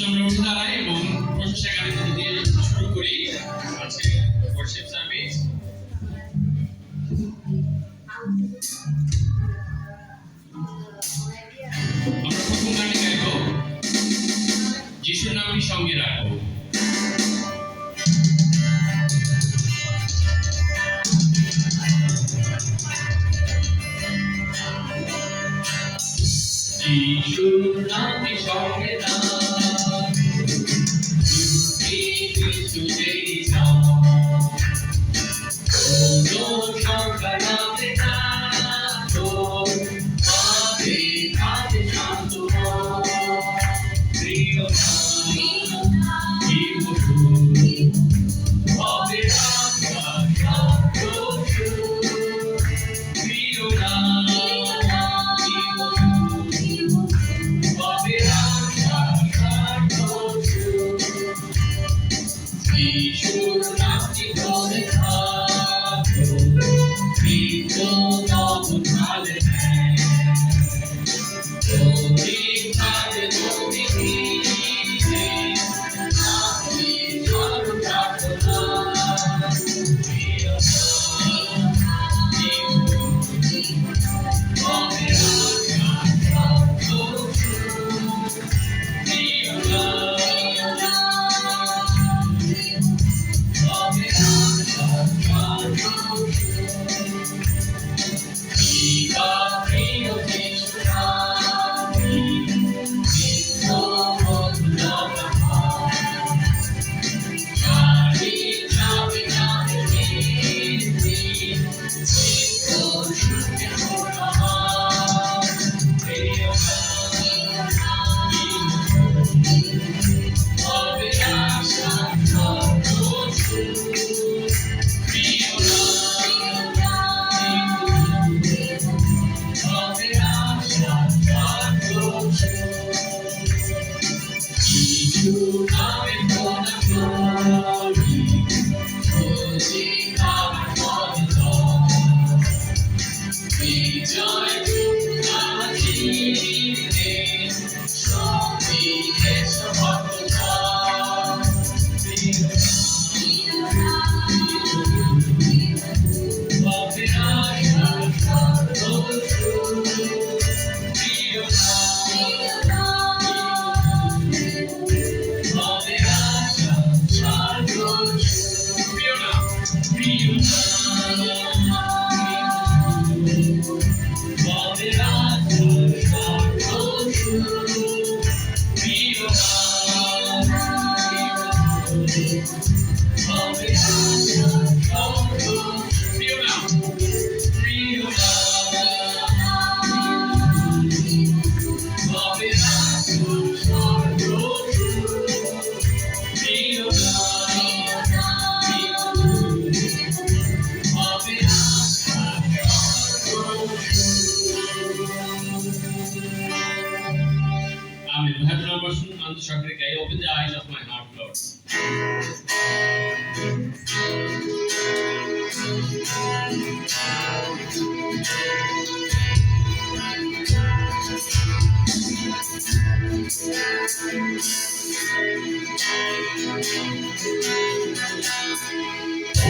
আসলে আমরা উঠে দাঁড়াই এবং প্রশংসা গান দিয়ে শুরু করি আজকে ওয়ার্শিপ সার্ভিস। আমরা প্রথম গানটি গাইব যিশুর নামটি সঙ্গে রাখো। যিশুর নামটি সঙ্গে রাখো, যিশু যেই নাম, কোনো সংখ্যা নামে রাখো, পাবে কাজে শান্ত প্রিয় নাম, জীবন পাবে রাখা শান্ত প্রিয় নাম, যিশুর নামটি ধরে থাকো, মৃত্যু নতুন কালে তুমি কাজে তুমি দিলে নামটি চালু রাখো না, প্রিয় হবে রাখা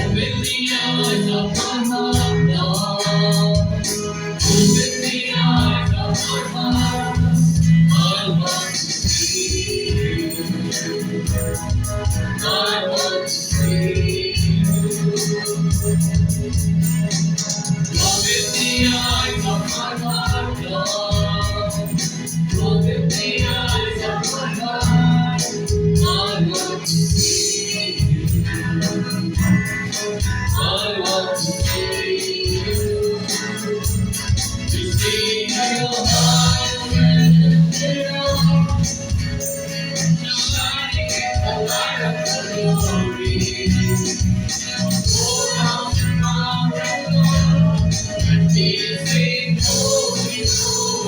Open the eyes of my heart, Lord. Open the eyes of my heart, Lord. Open the eyes of my heart. I want to see you. I want to see you. Open the eyes of my heart, Lord. Open the eyes of my heart. I want to see you. I want to see you. To see your heart and shining in the light of the glory. Pour out your power, Lord, and be sing holy, holy.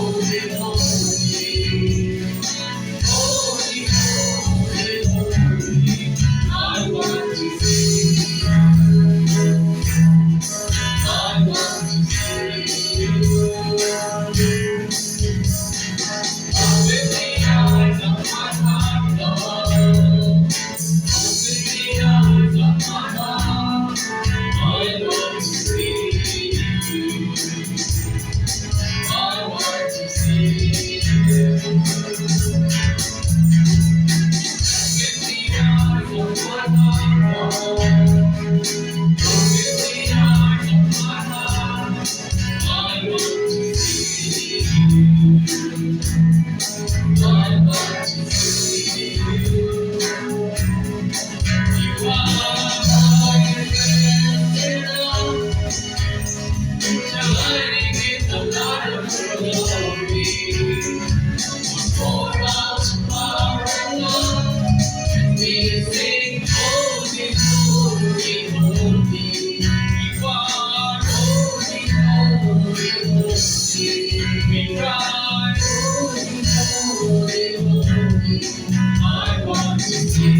I want to see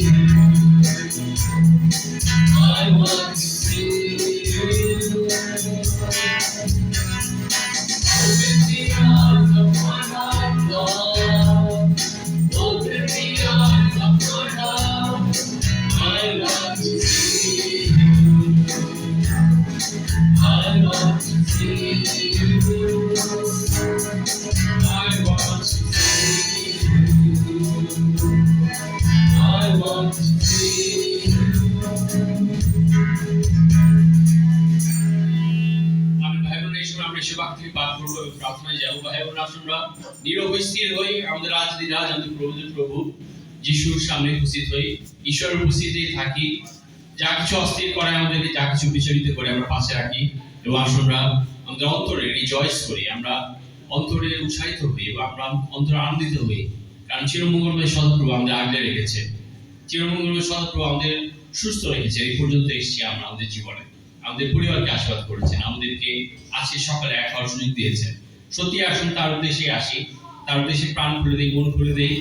you. I want to see you. Open the eyes of my heart, Lord. Open the eyes of my heart. I want to see you. I want to see you. I want to see you. I want to see you. আমি ভাই বোনের এই সময় আমরা সে বাক্য থেকে পাঠ করবো এবং প্রার্থনায় যাবো। ভাই বোন আসুন আমরা নীরব স্থির হই, আমাদের রাজ আমাদের প্রভু যিশুর সামনে উপস্থিত হই, ঈশ্বরের উপস্থিতি থাকি। যা কিছু অস্থির করে আমাদেরকে, যা কিছু বিচলিত করে আমরা পাশে রাখি এবং আসুন আমরা আমাদের অন্তরে রিজয়েস করি, আমরা অন্তরে উৎসাহিত হই এবং আমরা অন্তরে আনন্দিত হই। কারণ চিরমঙ্গলময় সদপ্রভু আমাদের আগলে রেখেছে, চিরমঙ্গলময় সদপ্রভু আমাদের সুস্থ রেখেছে। এই পর্যন্ত এসেছি আমরা আমাদের জীবনে, আমাদের পরিবারকে আশীর্বাদ করেছেন, আমাদেরকে আজকে সকালে এক হওয়ার সুযোগ দিয়েছেন। সত্যি আসুন তার উদ্দেশ্যে আসি, তার উদ্দেশ্যে প্রাণ খুলে দিই, মন খুলে দিই,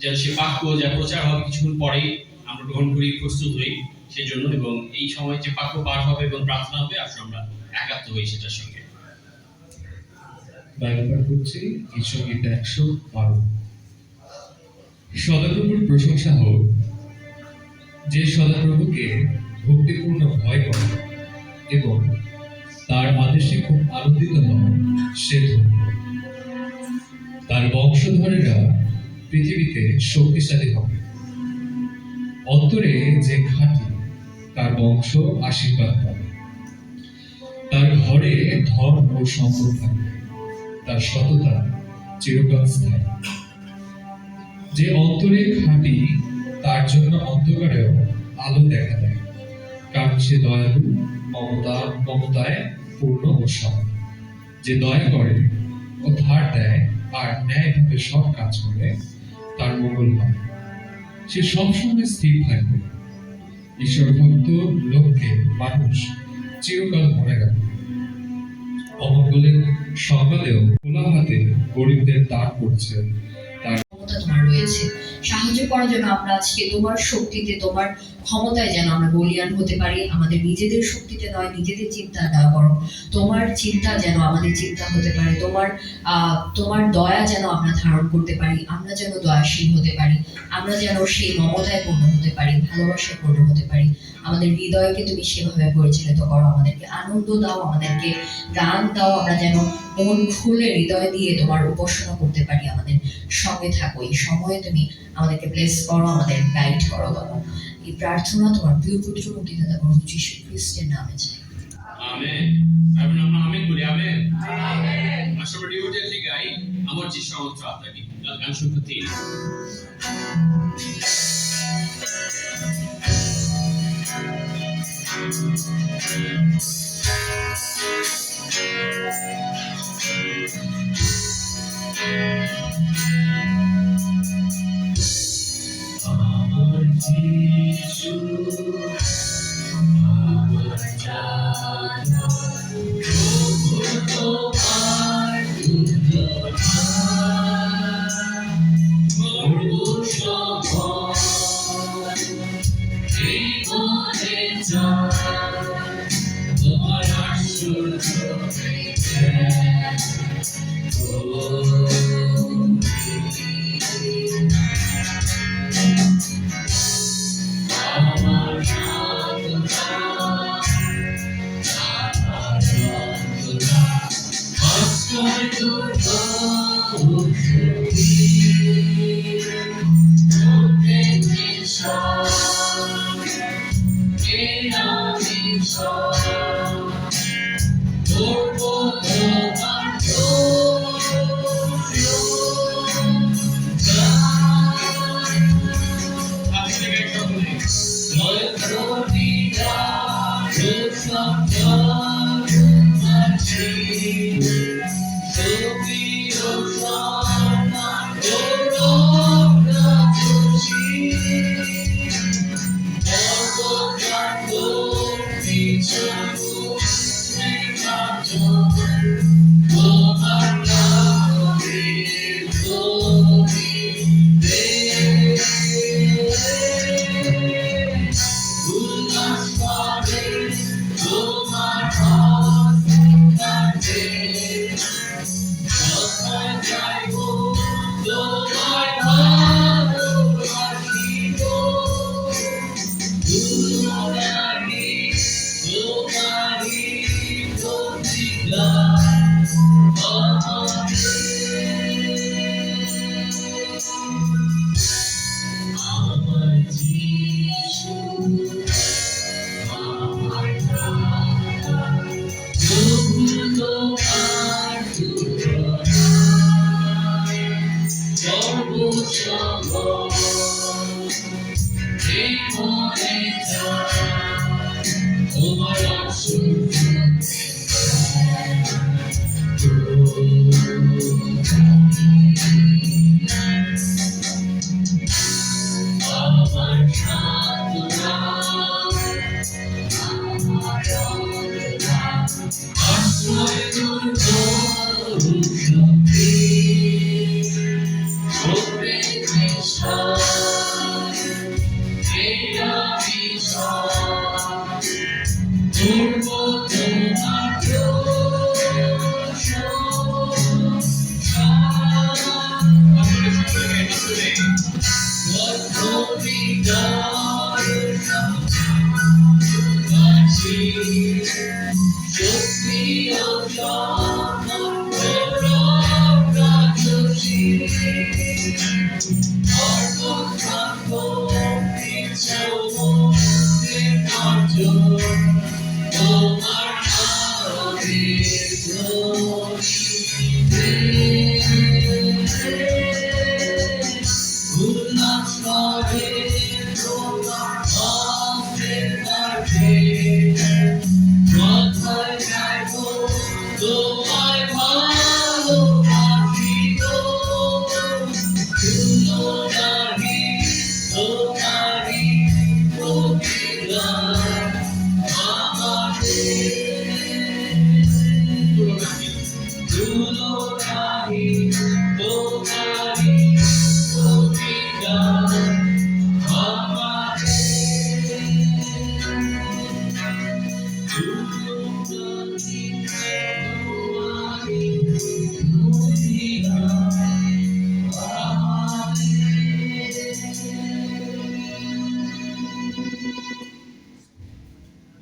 যেন সে বাক্য যা প্রচার হবে কিছুক্ষণ পরেই আমরা গ্রহণ করি, প্রস্তুত হই সেই জন্য। এবং এই সময় যে বাক্য পাঠ হবে এবং প্রার্থনা হবে, আসুন আমরা একাত্ম হই সেটার সঙ্গে। বাইবেল পাঠ করছি গীত 112। সদাপ্রভুর প্রশংসা হোক, যে সদাপ্রভুকে ভক্তিপূর্ণ ভয় করে এবং তার আদেশে খুব আনন্দিত হয় সে ধন্য। তার বংশধরেরা পৃথিবীতে শক্তিশালী হবে। অন্তরে যে খাঁটি তার বংশ আশীর্বাদ পাবে। তার ঘরে ধন ও সম্পদ থাকবে, তার সততা চিরকাল স্থায়ী। যে অন্তরে খাঁটি তার জন্য অন্ধকারেও আলো দেখা দেয়, কারণ সে দয়ালু, মমতায় পূর্ণ ও সৎ। যে দয়া করে ও ধার দেয় আর ন্যায়ভাবে সব কাজ করে, তার মঙ্গল হয়। সে সবসময় স্থির থাকবে। ঈশ্বর ভক্ত লোককে মানুষ চিরকাল মনে রাখবে। অমঙ্গলের সকালেও খোলা হাতে গরিবদের দান করছে। তার ক্ষমতা তোমার রয়েছে, সাহায্য করার জন্য আমরা আজকে তোমার শক্তিতে, তোমার ক্ষমতায় যেন আমরা বলিয়ান হতে পারি। আমাদের নিজেদের শক্তিতে নয়, নিজেদের চিন্তা নয়, বরং তোমার চিন্তা যেন আমাদের চিন্তা হতে পারে। তোমার দয়া যেন আমরা ধারণ করতে পারি, আমরা যেন দয়াশীল হতে পারি, আমরা যেন সেই মমতায় পূর্ণ হতে পারি, ভালোবাসায় পূর্ণ হতে পারি। আমাদের হৃদয়কে তুমি সেভাবে পরিচালিত করো, আমাদেরকে আনন্দ দাও, আমাদেরকে গান দাও, আমরা যেন মন খুলে হৃদয় দিয়ে তোমার উপাসনা করতে পারি। আমাদের সঙ্গে থাকো, এই সময়ে তুমি আমাদেরকে ব্লেস করো, আমাদের গাইড করো বাবা। এই প্রার্থনা তোমার প্রিয় পুত্র মুক্তিদাতা প্রভু যীশু খ্রিস্টের নামে চাই, আমেন। আমরা আমেন বলি, আমেন। আসলে আমরা ডিভোটেডলি গাই আমার যে সমস্ত আপনাকে গান সংখ্যা 3। আমার যিশু আমার জানা প্রভু তোমার দুর্লভ সভা জীবনে যায় তোমার আশ্চর্য আমার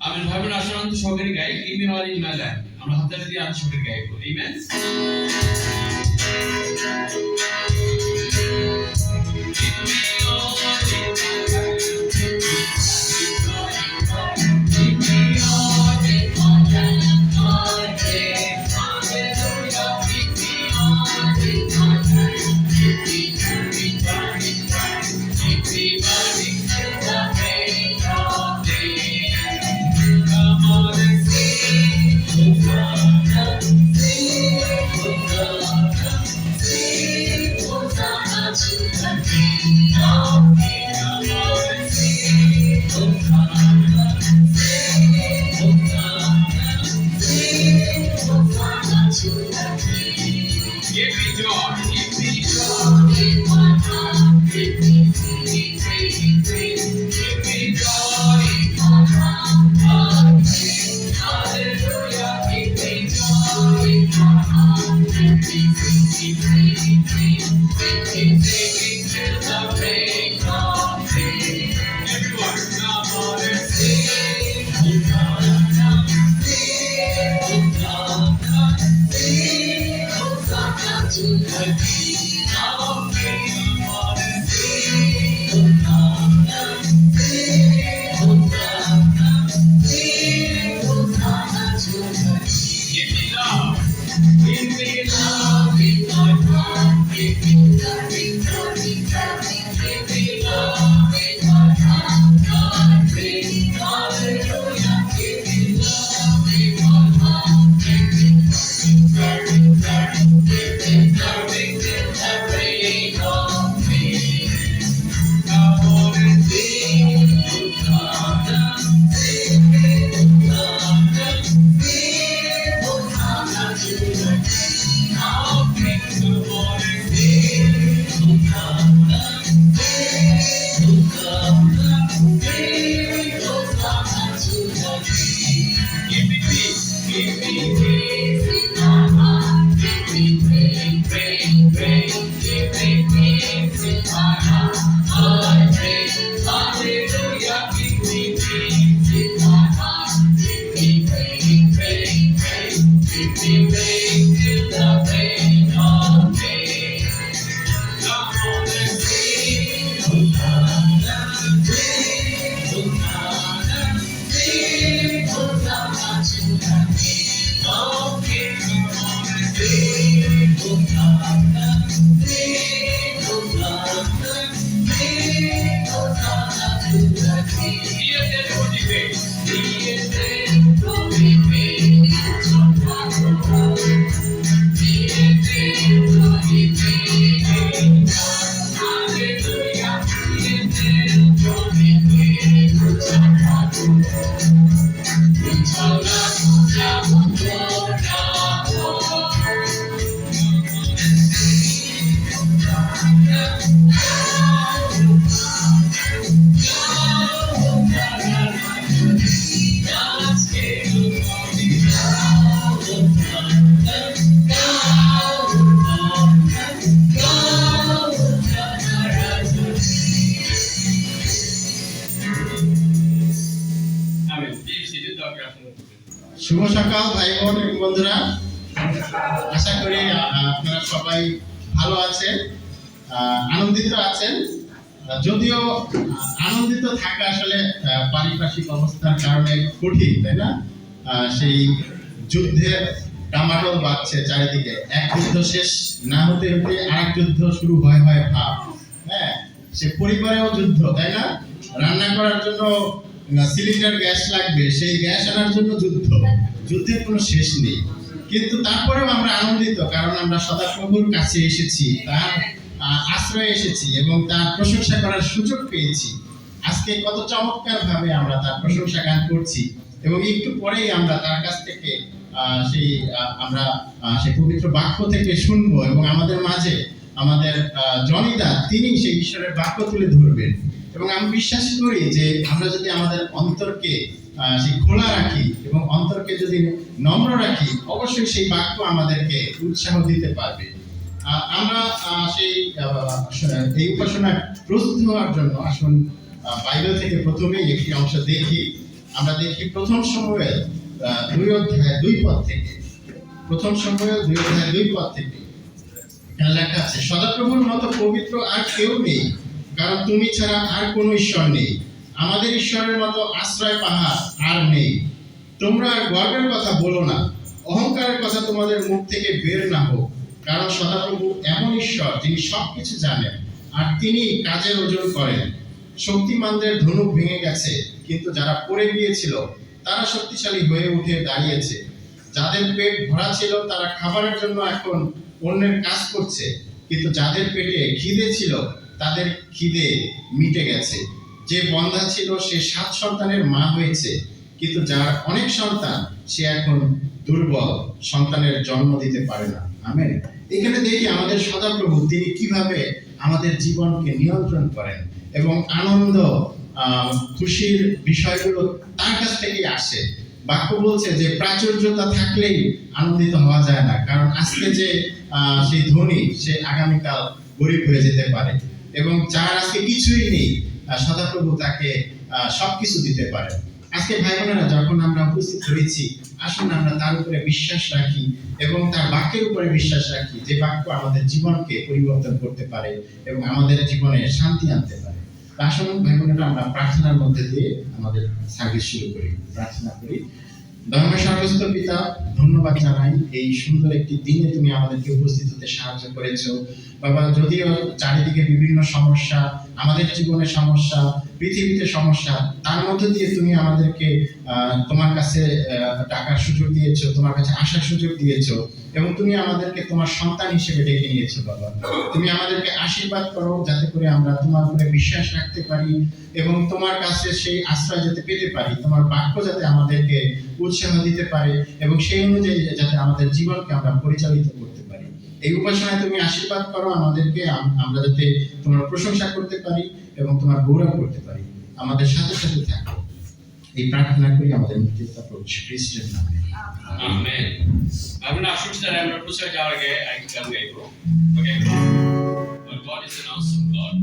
Amen. Bible aşıran da şokeri gayet iyi mi var iyi mi ala? Ama hatta diye adı şokeri gayet bu. Amen. Hallelujah. শুভ সকাল ভাই বোন এবং বন্ধুরা, আশা করি আপনারা সবাই ভালো আছেন, আনন্দিত আছেন। যদিও আনন্দিত থাকা আসলে পারিপার্শ্বিক অবস্থার কারণে কঠিন, তাই না? সেই যুদ্ধের ডামাডোল বাজছে চারিদিকে, এক যুদ্ধ শেষ না হতে হতে আরেক যুদ্ধ শুরু হয় ভাব। হ্যাঁ, সে পরিবারেও যুদ্ধ, তাই না? রান্না করার জন্য সিলিন্ডার গ্যাস লাগবে, সেই গ্যাস আনার জন্য যুদ্ধের কোনো শেষ নেই। কিন্তু তারপরেও আমরা আনন্দিত, কারণ আমরা সদাপ্রভুর কাছে এসেছি, তার আশ্রয়ে এসেছি এবং তার প্রশংসা করার সুযোগ পেয়েছি। আজকে কত চমৎকার ভাবে আমরা তার প্রশংসা গান করছি এবং একটু পরেই আমরা তার কাছ থেকে সেই পবিত্র বাক্য থেকে শুনবো এবং আমাদের মাঝে আমাদের জনিদা তিনি সেই ঈশ্বরের বাক্য তুলে ধরবেন। এবং আমি বিশ্বাস করি যে আমরা যদি আমাদের অন্তরকে সেই খোলা রাখি এবং অন্তরকে যদি নম্র রাখি, অবশ্যই সেই বাক্য আমাদেরকে উৎসাহ দিতে পারবে। আমরা এই উপাসনায় প্রস্তুত হওয়ার জন্য আসুন বাইবেল থেকে প্রথমেই একটি অংশ দেখি। আমরা দেখি প্রথম সমুয়েল 2:2 থেকে। প্রথম সমুয়েল 2:2 থেকে এখানে লেখা আছে, সদাপ্রভুর মতো পবিত্র আর কেউ নেই, কারণ তুমি ছাড়া আর কোনো ঈশ্বর নেই। আমাদের ঈশ্বরের মতো আশ্রয় পাহাড় আর নেই। তোমরা আর গর্বের কথা বলো না, অহংকারের কথা তোমাদের মুখ থেকে বের না হোক, কারণ সদাপ্রভু এমন ঈশ্বর যিনি সবকিছু জানেন আর তিনি কাজের ওজন করেন। শক্তিমানদের ধনুক ভেঙে গেছে, কিন্তু যারা পড়ে গিয়েছিল তারা শক্তিশালী হয়ে উঠে দাঁড়িয়েছে। যাদের পেট ভরা ছিল তারা খাবারের জন্য এখন অন্যের কাজ করছে, কিন্তু যাদের পেটে খিদে ছিল তাদের খিদে মিটে গেছে। যে বন্ধা ছিল সে 7 সন্তানের মা হয়েছে, কিন্তু যার অনেক সন্তান সে এখন দুর্বল, সন্তানের জন্ম দিতে পারে না। আমেন। এখানে দেখি আমাদের সদাপ্রভু তিনি কিভাবে আমাদের জীবনকে নিয়ন্ত্রণ করেন এবং আনন্দ খুশির বিষয়গুলো তার কাছ থেকে আসে। বাক্য বলছে যে প্রাচুর্যতা থাকলেই আনন্দিত হওয়া যায় না, কারণ আজকে যে সেই ধনী সে আগামীকাল গরিব হয়ে যেতে পারে, এবং যার আজকে কিছুই নেই সদাপ্রভু তাকে সবকিছু দিতে পারে। আজকে ভাই বোনেরা, যখন আমরা উপস্থিত হয়েছি, আসুন আমরা তার উপরে বিশ্বাস রাখি এবং তার বাক্যের উপরে বিশ্বাস রাখি, যে বাক্য আমাদের জীবনকে পরিবর্তন করতে পারে এবং আমাদের জীবনে শান্তি আনতে পারে। আসুন ভাই বোনেরা, আমরা প্রার্থনার মধ্যে দিয়ে আমাদের সার্ভিস শুরু করি। প্রার্থনা করি। দয়াময় স্বর্গস্থ পিতা, ধন্যবাদ জানাই এই সুন্দর একটি দিনে তুমি আমাদেরকে উপস্থিত হতে সাহায্য করেছো বাবা। যদিও চারিদিকে বিভিন্ন সমস্যা, আমাদের জীবনে সমস্যা, পৃথিবীতে সমস্যা, তার মধ্যে দিয়ে তুমি আমাদেরকে তোমার কাছে ডাকার সুযোগ দিয়েছো, তোমার কাছে আসার সুযোগ দিয়েছো এবং তুমি আমাদেরকে তোমার সন্তান হিসেবে ডেকে নিয়েছো বাবা। তুমি আমাদেরকে আশীর্বাদ করো যাতে করে আমরা তোমার উপরে বিশ্বাস রাখতে পারি এবং তোমার কাছে সেই আশ্রয় যাতে পেতে পারি, তোমার বাক্য যাতে আমাদেরকে উৎসাহ দিতে পারে এবং সেই অনুযায়ী যাতে আমাদের জীবনকে আমরা পরিচালিত করতে পারি। এই উপাসনায় তুমি আশীর্বাদ করো আমাদেরকে, আমরা যাতে তোমার প্রশংসা করতে পারি এবং তোমার গৌরব করতে পারি। আমাদের সাথে সাথে থাকো, এই প্রার্থনা করি আমাদের মুক্তিদাতা প্রভু যীশু খ্রিস্টের নামে। Amen. আমরা আসুন স্যার, আমরা প্রচার যাওয়ার আগে একটা গান গাইবো। ওকে, Our God is an awesome God.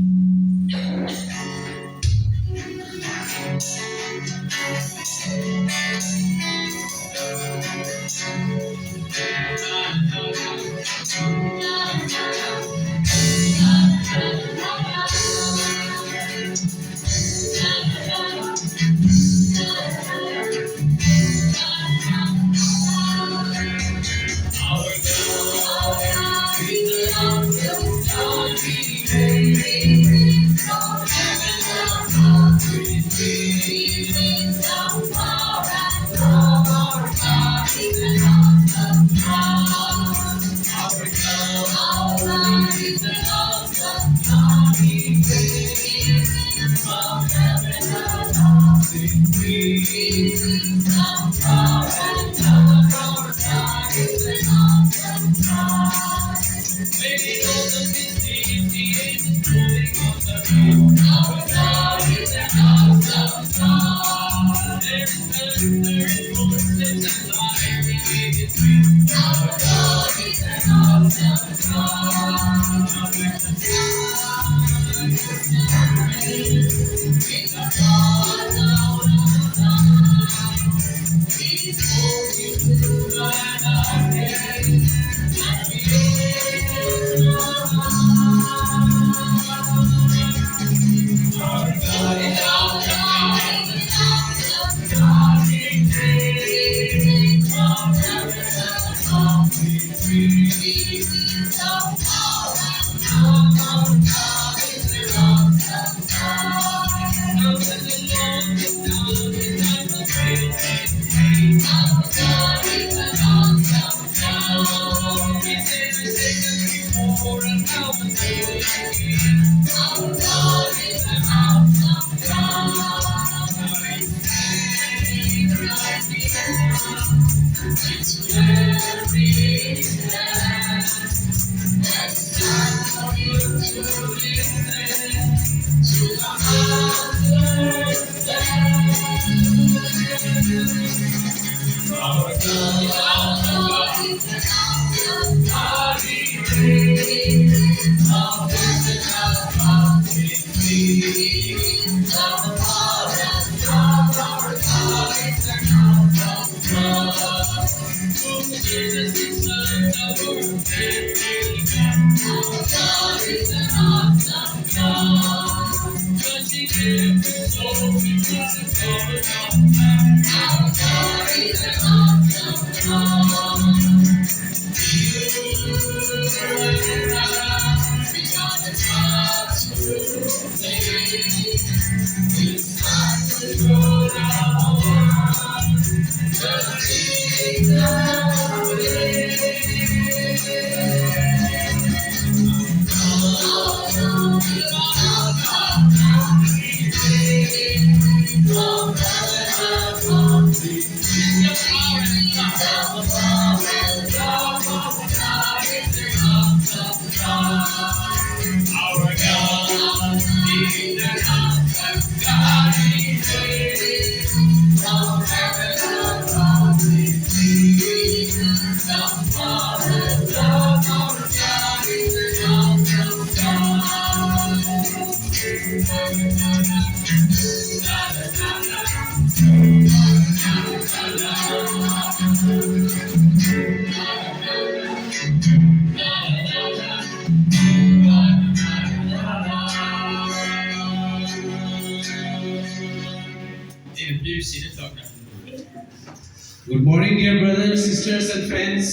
Good morning, dear brothers, sisters, and friends.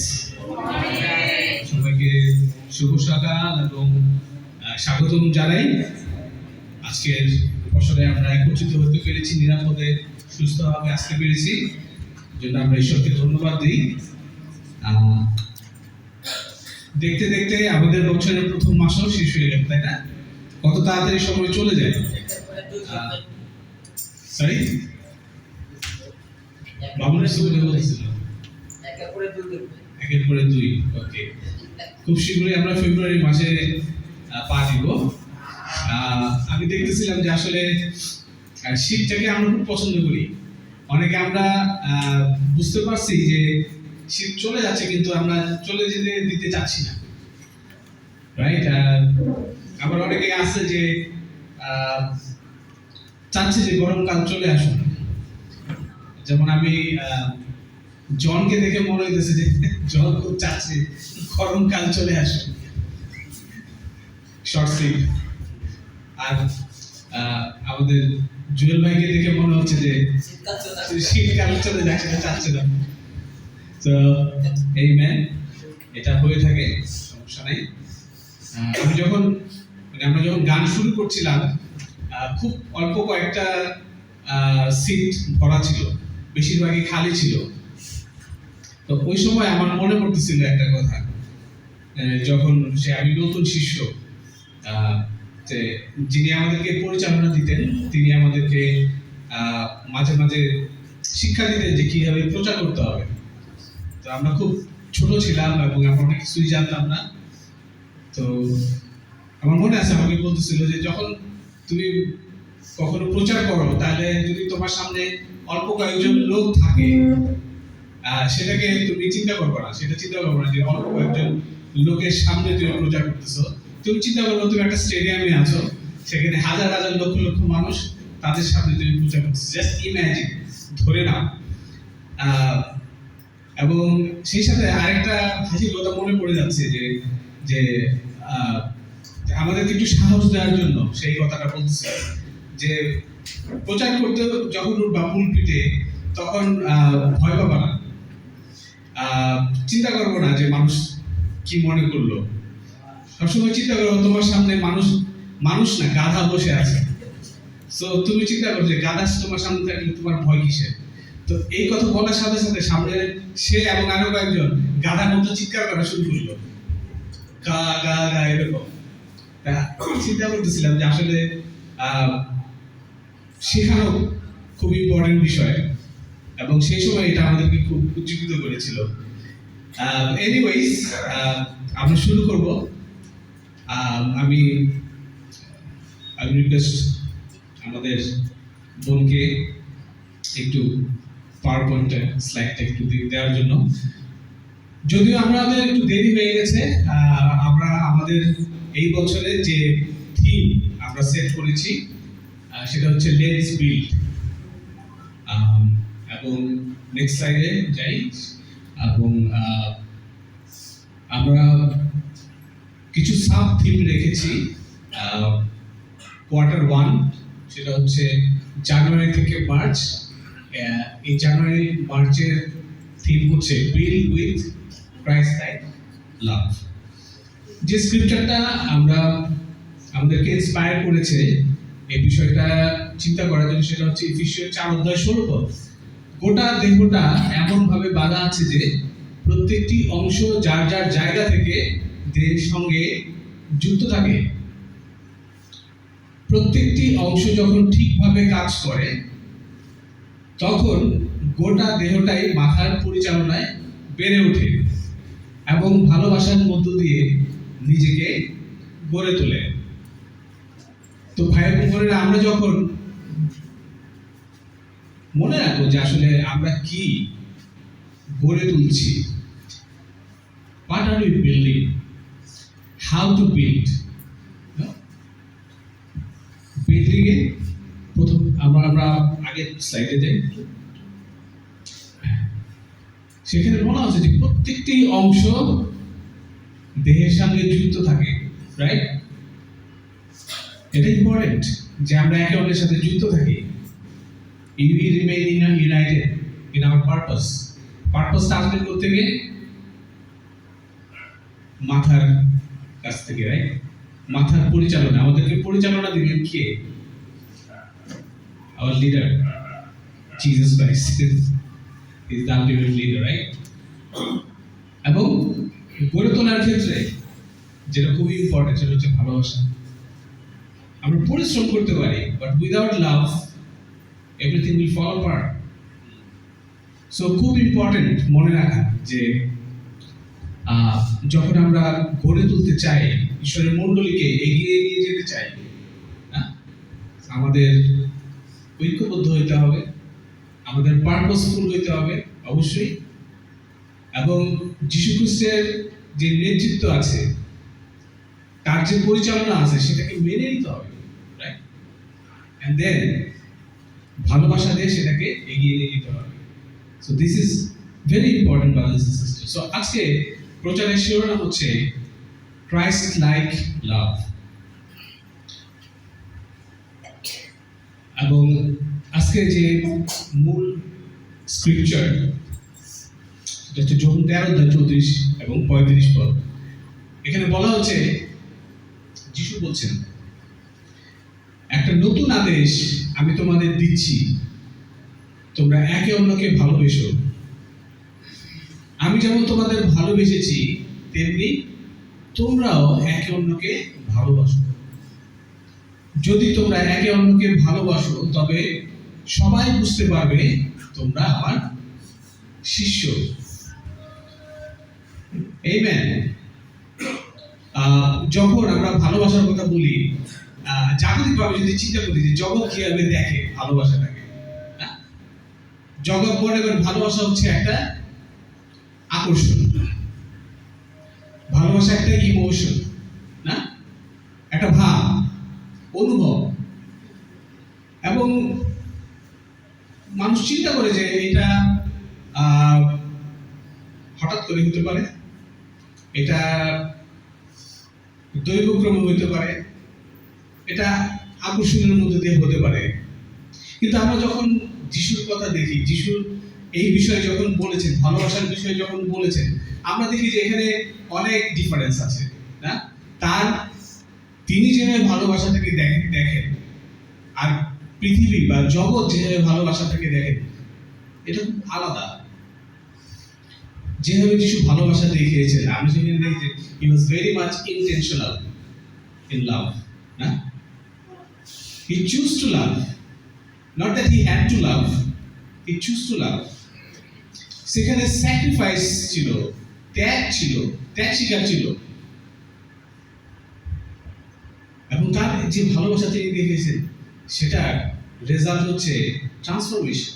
সবাইকে শুভ সকাল এবং স্বাগতম জানাই। আজকের বছরে আমরা একত্রিত হতে পেরেছি, নিরাপদে সুস্থভাবে আসতে পেরেছি, জন্য আমরা ঈশ্বরকে ধন্যবাদ দিই। দেখতে দেখতে আমাদের বছরের প্রথম মাসও শেষ হয়ে গেল, তাই না? কত তাড়াতাড়ি সময় চলে যায়। সরি, বাবুল সুবলে বলছিল একের পরে দুই। ওকে, খুব শীঘ্রই আমরা ফেব্রুয়ারি মাসে পা দিব। আমি দেখতেছিলাম যে আসলে শীতটাকে আমরা খুব পছন্দ করি। অনেকে আমরা বুঝতে পারছি যে শীত চলে যাচ্ছে, কিন্তু আমরা চলে যেতে দিতে চাচ্ছি না, রাইট? আবার অনেকে আছে যে চাচ্ছে যে গরমকাল চলে আসুন। যেমন আমি জনকে দেখে মনে হইতেছে যে জন খুব চাচ্ছে গরমকাল চলে আসুন, শর্ট স্লিভ। আর আমাদের জুয়েল ভাইকে দেখে মনে হচ্ছে যে শীতকাল চলে যাচ্ছে, সেটা চাচ্ছে না। তো এই ম্যান, এটা হয়ে থাকে, সমস্যা নেই। আমরা যখন গান শুরু করছিলাম, খুব অল্প কয়েকটা সিট ভরা ছিল, বেশিরভাগই খালি ছিল। তো ওই সময় আমার মনে পড়তেছিল একটা কথা, যখন আমি নতুন শিষ্য, যে যিনি আমাদেরকে পরিচালনা দিতেন, তিনি আমাদেরকে মাঝে মাঝে শিক্ষা দিতেন যে কিভাবে প্রচার করতে হবে। তো আমরা খুব ছোট ছিলাম এবং আমরা অনেক কিছুই জানতাম না। তো আমার মনে আছে, আমাকে বলতেছিল যে যখন তুমি কখনো প্রচার করো, তাহলে যদি তোমার সামনে অল্প কয়েকজন লোক থাকে, সেটাকে তুমি চিন্তা করবো না, যে অল্প কয়েকজন লোকের সামনে তুমি প্রচার করতেছো। তুমি চিন্তা করবো তুমি একটা স্টেডিয়ামে আছো, সেখানে হাজার হাজার লক্ষ লক্ষ মানুষ, তাদের সামনে তুমি প্রচার করতেছো। জাস্ট ইম্যাজিন, ধরে নাও। এবং সেই সাথে আরেকটা হাসির কথা মনে পড়ে যাচ্ছে যে আমাদেরকে একটু সাহস দেওয়ার জন্য সেই কথাটা বলতেছে, যে প্রচার করতে যখন উঠবা পুলপিটে, তখন ভয় পাবা না, চিন্তা করবো না যে মানুষ কি মনে করলো। সবসময় চিন্তা করবো তোমার সামনে মানুষ না, গাধা বসে আছে। তো তুমি চিন্তা করো যে গাধা তোমার সামনে থাকলে তোমার ভয় কিসের? তো এই কথা বলার সাথে সাথে সামনে সে এবং আরো কয়েকজন গাধার মতো চিৎকার করা শুরু করলো, গা গা গা এরকম। চিন্তা করতেছিলাম যে আসলে শেখানো খুব ইম্পর্টেন্ট বিষয়। এবং সেই সময় এটা আমাদেরকে খুব উজ্জীবিত করেছিল। এনিওয়েজ, আমরা শুরু করব। আমি রিকোয়েস্ট আমাদের বোনকে একটু পাওয়ার পয়েন্টটা স্লাইডটা একটু দেওয়ার জন্য। যদিও আমাদের একটু দেরি হয়ে গেছে, আমরা আমাদের এই বছরে যে থিম আমরা সেট করেছি সেটা হচ্ছে লেটস বিল্ড। এবং নেক্সট স্লাইডে যাই। এবং আমরা কিছু সাব থিম রেখেছি। কোয়ার্টার 1 সেটা হচ্ছে জানুয়ারি থেকে মার্চ। এই জানুয়ারি মার্চের থিম হচ্ছে বিল্ড উইথ ক্রাইস্ট লাইক লাভ। যে স্ক্রিপ্টারটা আমাদেরকে ইন্সপায়ার করেছে এই বিষয়টা চিন্তা করার জন্য সেটা হচ্ছে এফেসীয় 4:16। গোটা দেহটা এমন ভাবে বাঁধা আছে যে প্রত্যেকটি অংশ যার যার জায়গা থেকে দেহের সঙ্গে যুক্ত থাকে। প্রত্যেকটি অংশ যখন ঠিকভাবে কাজ করে তখন গোটা দেহটাই মাথার পরিচালনায় বেড়ে ওঠে এবং ভালোবাসার মধ্য দিয়ে নিজেকে গড়ে তোলে। তো ভাই বোনেরা, আমরা যখন মনে রাখবো যে আসলে আমরা কি গড়ে তুলছি, what are we building, how to build, building এ প্রথম আমরা আগে স্লাইডে যাই। সেখানে বলা আছে যে প্রত্যেকটি অংশ দেহের সঙ্গে যুক্ত থাকে, রাইট? এটা ইম্পর্টেন্ট যে আমরা একে অপরের সাথে যুক্ত থাকি। We remain united in our purpose. Purpose translate করতে গিয়ে মাথার কাছ থেকে, রাইট? মাথার পরিচালনা, আমাদেরকে পরিচালনা দিবেন কে? Our leader, Jesus Christ is the ultimate leader, right? এবং গড়ে তোলার ক্ষেত্রে যেটা খুবই ইম্পর্টেন্ট সেটা হচ্ছে ভালোবাসা। আমরা পরিশ্রম করতে পারি, but without love everything will fall apart. So খুব ইম্পর্টেন্ট মনে রাখা যে যখন আমরা গড়ে তুলতে চাই, ঈশ্বরের মণ্ডলীকে এগিয়ে নিয়ে যেতে চাই, আমাদের ঐক্যবদ্ধ হইতে হবে, আমাদের পারপাসফুল হইতে হবে অবশ্যই, এবং যীশু খ্রিস্টের যে নেতৃত্ব আছে, তার যে পরিচালনা আছে সেটাকে মেনে নিতে হবে, রাইট? এন্ড দেন ভালোবাসা দিয়ে সেটাকে এগিয়ে নিয়ে যেতে হবে। So this is very important brothers and sisters. So আজকে প্রচারের শিরোনাম হচ্ছে ক্রাইস্ট লাইক লাভ। এবং আজকে যে মূল স্ক্রিপচার সেটা হচ্ছে যোহন 13:34 এবং 35 পদ। এখানে বলা হচ্ছে, যিশু বলছেন, একটা নতুন আদেশ আমি তোমাদের দিচ্ছি, তোমরা একে অন্যকে ভালোবেসো। আমি যেমন তোমাদের ভালোবেসেছি তেমনি তোমরাও একে অন্যকে ভালোবাসো। যদি তোমরা একে অন্যকে ভালোবাসো তবে সবাই বুঝতে পারবে তোমরা আমার শিষ্য। আমেন। যখন আমরা ভালোবাসার কথা বলি, জাগতিকভাবে যদি চিন্তা করি যে জগৎ কিভাবে দেখে ভালোবাসাটাকে, জগৎ মনে করে ভালোবাসা হচ্ছে একটা আকর্ষণ, ভালোবাসা একটা ইমোশন, না একটা ভাব, অনুভব। এবং মানুষ চিন্তা করে যে এটা হঠাৎ করে হতে পারে, এটা দৈবক্রমে হতে পারে, এটা আকর্ষণের মধ্যে দিয়ে হতে পারে। কিন্তু আমরা যখন যিশুর কথা দেখি, যিশুর এই বিষয়ে যখন বলেছেন, ভালোবাসার বিষয়ে যখন বলেছেন, আমরা দেখি যে এখানে অনেক ডিফারেন্স আছে, না? তিনি যেভাবে ভালোবাসাটাকে দেখেন আর পৃথিবী বা জগৎ যেভাবে ভালোবাসাটাকে দেখেন, এটা খুব আলাদা। যেভাবে যিশু ভালোবাসা দেখিয়েছেন, আমি সেখানে দেখি যে he was very much intentional in love, না? He chose to love, not that he had to love, he choose to love. সেখানে স্যাক্রিফাইস ছিল, ত্যাগ ছিল, ত্যাগ স্বীকার ছিল, এবং তার যে ভালোবাসা তিনি দেখিয়েছেন সেটার রেজাল্ট হচ্ছে ট্রান্সফরমেশন।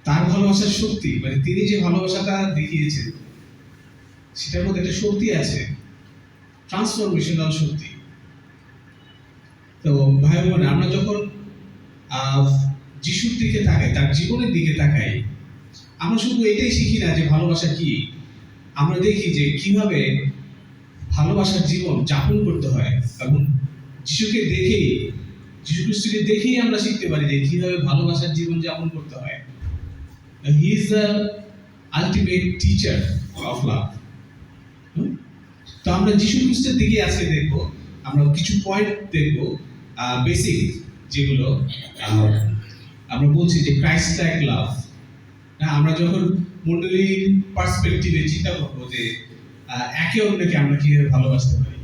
তার ভালোবাসার শক্তি, মানে তিনি যে ভালোবাসাটা দেখিয়েছেন সেটার মধ্যে একটা শক্তি আছে, ট্রান্সফরমেশনাল শক্তি। তো ভাই বোন, আমরা যখন যিশুর দিকে তাকাই, তার জীবনের দিকে তাকাই, আমরা শুধু এটাই শিখি না যে ভালোবাসা কি, আমরা দেখি যে কিভাবে ভালোবাসার জীবন যাপন করতে হয়। এবং যিশুকে দেখেই, যিশু খ্রিস্টকে দেখেই আমরা শিখতে পারি যে কিভাবে ভালোবাসার জীবন যাপন করতে হয়। He is the ultimate teacher of love. তো আমরা যিশু খ্রিস্টের দিকে আজকে দেখব, আমরা কিছু পয়েন্ট দেখব, বেসিক, যেগুলো আমরা বলছি যে ক্রাইস্ট লাইক লাভ। আমরা যখন মন্ডলীর পার্সপেক্টিভে চিন্তা করবো যে একে অন্যকে আমরা কিভাবে ভালোবাসতে পারি,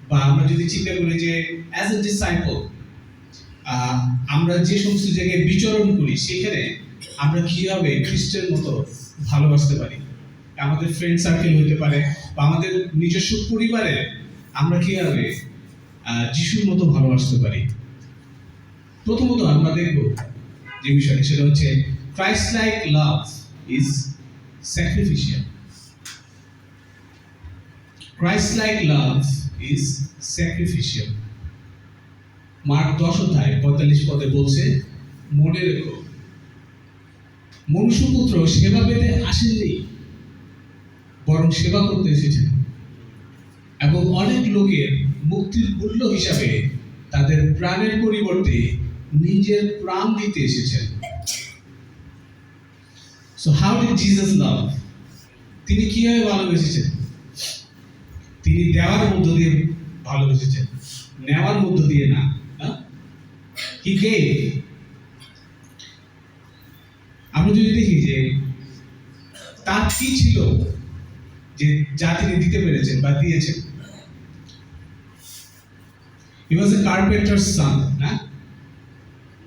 বা আমরা যদি চিন্তা করি যে অ্যাজ এ ডিসাইপল আমরা যে সমস্ত জায়গায় বিচরণ করি সেখানে আমরা কিভাবে খ্রিস্টের মতো ভালোবাসতে পারি। আমাদের ফ্রেন্ড সার্কেল হতে পারে, বা আমাদের নিজস্ব পরিবারে আমরা কিভাবে যিশুর মতো ভালোবাসতে পারি। প্রথমত আমরা দেখব যে বিষয়টা, সেটা হচ্ছে Christ like love is sacrificial. Christ like love is sacrificial. Mark 10:45 বলছে, মনে রেখো মনুষ্যপুত্র সেবা পেতে আসেননি, বরং সেবা করতে এসেছেন এবং অনেক লোকের মুক্তির মূল্য হিসাবে তাদের প্রাণের পরিবর্তে নিজের প্রাণ দিতে এসেছেন। So how did Jesus love? তিনি কিভাবে ভালোবেসেছেন? তিনি দেওয়ার মধ্য দিয়ে ভালোবেসেছেন, নেওয়ার মধ্য দিয়ে না। He gave. আমরা যদি দেখি যে তার কি ছিল যে যা তিনি দিতে পেরেছেন বা দিয়েছেন। He was a carpenter's son, না?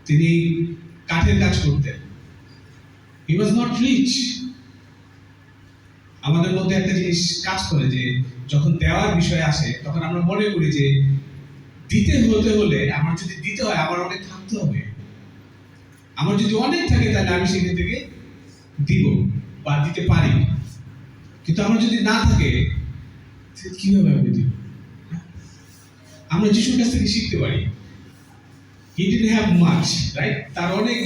তিনি কাঠের কাজ করতেন। He was not rich. আমাদের মধ্যে একটা জিনিস কাজ করে যে যখন দেওয়ার বিষয় আসে তখন আমরা মনে করি যে দিতে হলে আমার যদি দিতে হয় আমার অনেক থাকতে হবে, আমার যদি অনেক থাকে তাহলে আমি সেখান থেকে দিব বা দিতে পারি। কিন্তু আমার যদি না থাকে কিভাবে আমি দিব? আমরা যিশুর কাছ থেকে শিখতে পারি। He didn't have much, right? তার অনেক